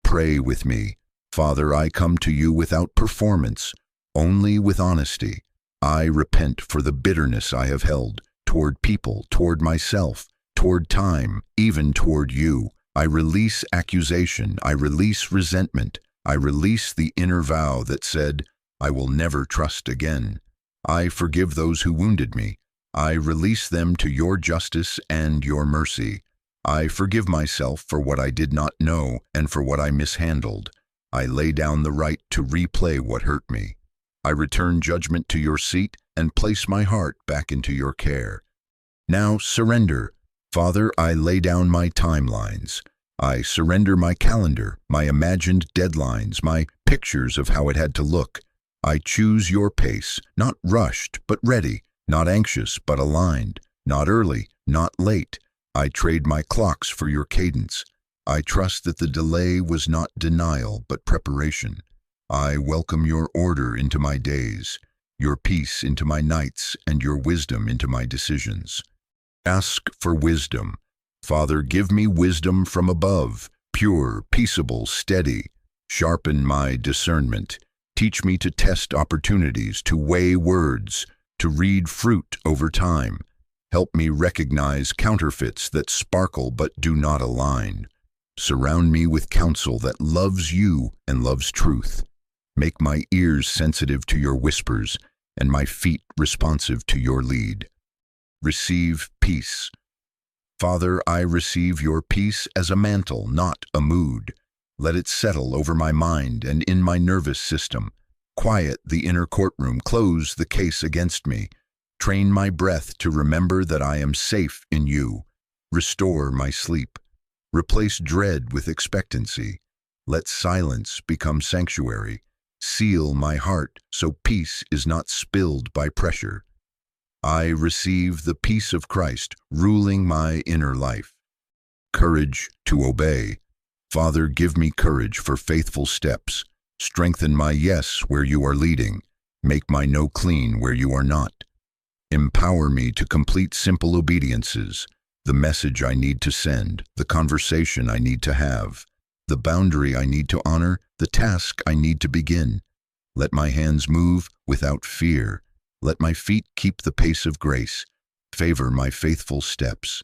Pray with me. Father, I come to you without performance, only with honesty. I repent for the bitterness I have held toward people, toward myself, toward time, even toward you. I release accusation. I release resentment. I release the inner vow that said, I will never trust again. I forgive those who wounded me. I release them to your justice and your mercy. I forgive myself for what I did not know and for what I mishandled. I lay down the right to replay what hurt me. I return judgment to your seat and place my heart back into your care. Now surrender. Father, I lay down my timelines. I surrender my calendar, my imagined deadlines, my pictures of how it had to look. I choose your pace, not rushed, but ready, not anxious, but aligned, not early, not late. I trade my clocks for your cadence. I trust that the delay was not denial, but preparation. I welcome your order into my days, your peace into my nights, and your wisdom into my decisions. Ask for wisdom. Father, give me wisdom from above, pure, peaceable, steady. Sharpen my discernment. Teach me to test opportunities, to weigh words, to read fruit over time. Help me recognize counterfeits that sparkle but do not align. Surround me with counsel that loves you and loves truth. Make my ears sensitive to your whispers and my feet responsive to your lead. Receive peace. Father, I receive your peace as a mantle, not a mood. Let it settle over my mind and in my nervous system. Quiet the inner courtroom, close the case against me. Train my breath to remember that I am safe in you. Restore my sleep. Replace dread with expectancy. Let silence become sanctuary. Seal my heart so peace is not spilled by pressure. I receive the peace of Christ ruling my inner life. Courage to obey. Father, give me courage for faithful steps. Strengthen my yes where you are leading. Make my no clean where you are not. Empower me to complete simple obediences, the message I need to send, the conversation I need to have, the boundary I need to honor, the task I need to begin. Let my hands move without fear. Let my feet keep the pace of grace. Favor my faithful steps.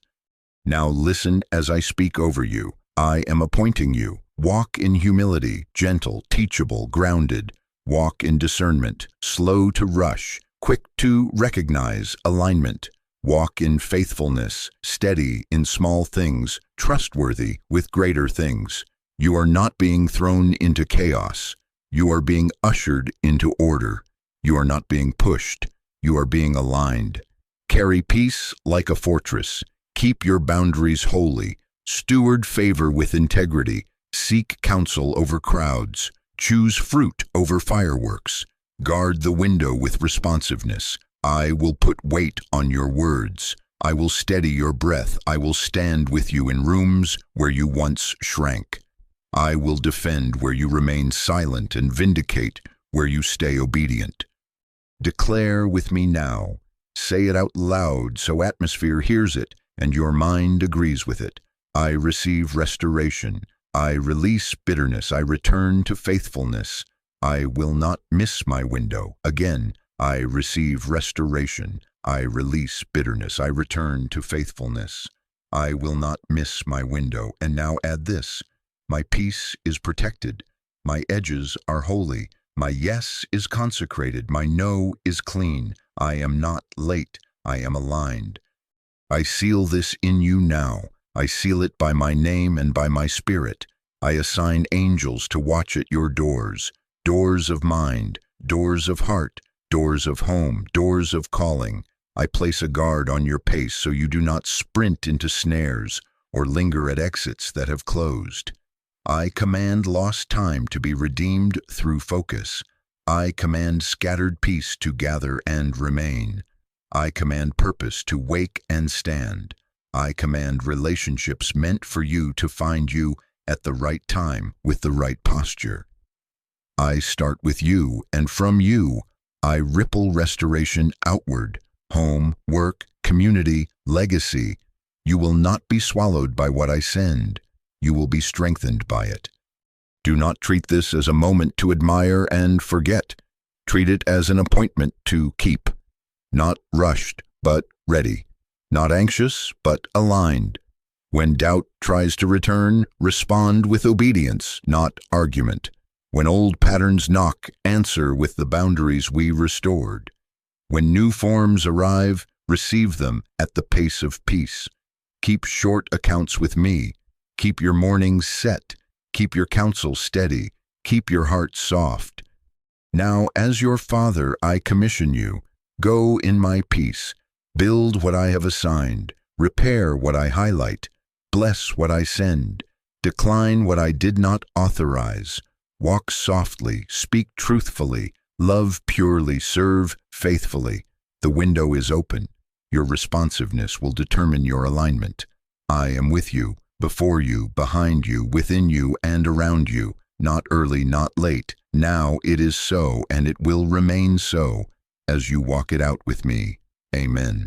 Now listen as I speak over you. I am appointing you. Walk in humility, gentle, teachable, grounded. Walk in discernment, slow to rush, quick to recognize alignment. Walk in faithfulness, steady in small things, trustworthy with greater things. You are not being thrown into chaos. You are being ushered into order. You are not being pushed. You are being aligned. Carry peace like a fortress. Keep your boundaries holy. Steward favor with integrity. Seek counsel over crowds. Choose fruit over fireworks. Guard the window with responsiveness. I will put weight on your words. I will steady your breath. I will stand with you in rooms where you once shrank. I will defend where you remain silent and vindicate where you stay obedient. Declare with me now. Say it out loud so atmosphere hears it and your mind agrees with it. I receive restoration. I release bitterness. I return to faithfulness. I will not miss my window. Again, I receive restoration. I release bitterness. I return to faithfulness. I will not miss my window. And now add this. My peace is protected. My edges are holy. My yes is consecrated. My no is clean. I am not late. I am aligned. I seal this in you now. I seal it by my name and by my spirit. I assign angels to watch at your doors. Doors of mind, doors of heart, doors of home, doors of calling. I place a guard on your pace so you do not sprint into snares or linger at exits that have closed. I command lost time to be redeemed through focus. I command scattered peace to gather and remain. I command purpose to wake and stand. I command relationships meant for you to find you at the right time with the right posture. I start with you, and from you, I ripple restoration outward. Home, work, community, legacy. You will not be swallowed by what I send. You will be strengthened by it. Do not treat this as a moment to admire and forget. Treat it as an appointment to keep. Not rushed, but ready. Not anxious, but aligned. When doubt tries to return, respond with obedience, not argument. When old patterns knock, answer with the boundaries we restored. When new forms arrive, receive them at the pace of peace. Keep short accounts with me. Keep your mornings set. Keep your counsel steady. Keep your heart soft. Now, as your Father, I commission you. Go in my peace. Build what I have assigned. Repair what I highlight. Bless what I send. Decline what I did not authorize. Walk softly, speak truthfully, love purely, serve faithfully. The window is open. Your responsiveness will determine your alignment. I am with you, before you, behind you, within you, and around you. Not early, not late. Now it is so, and it will remain so, as you walk it out with me. Amen.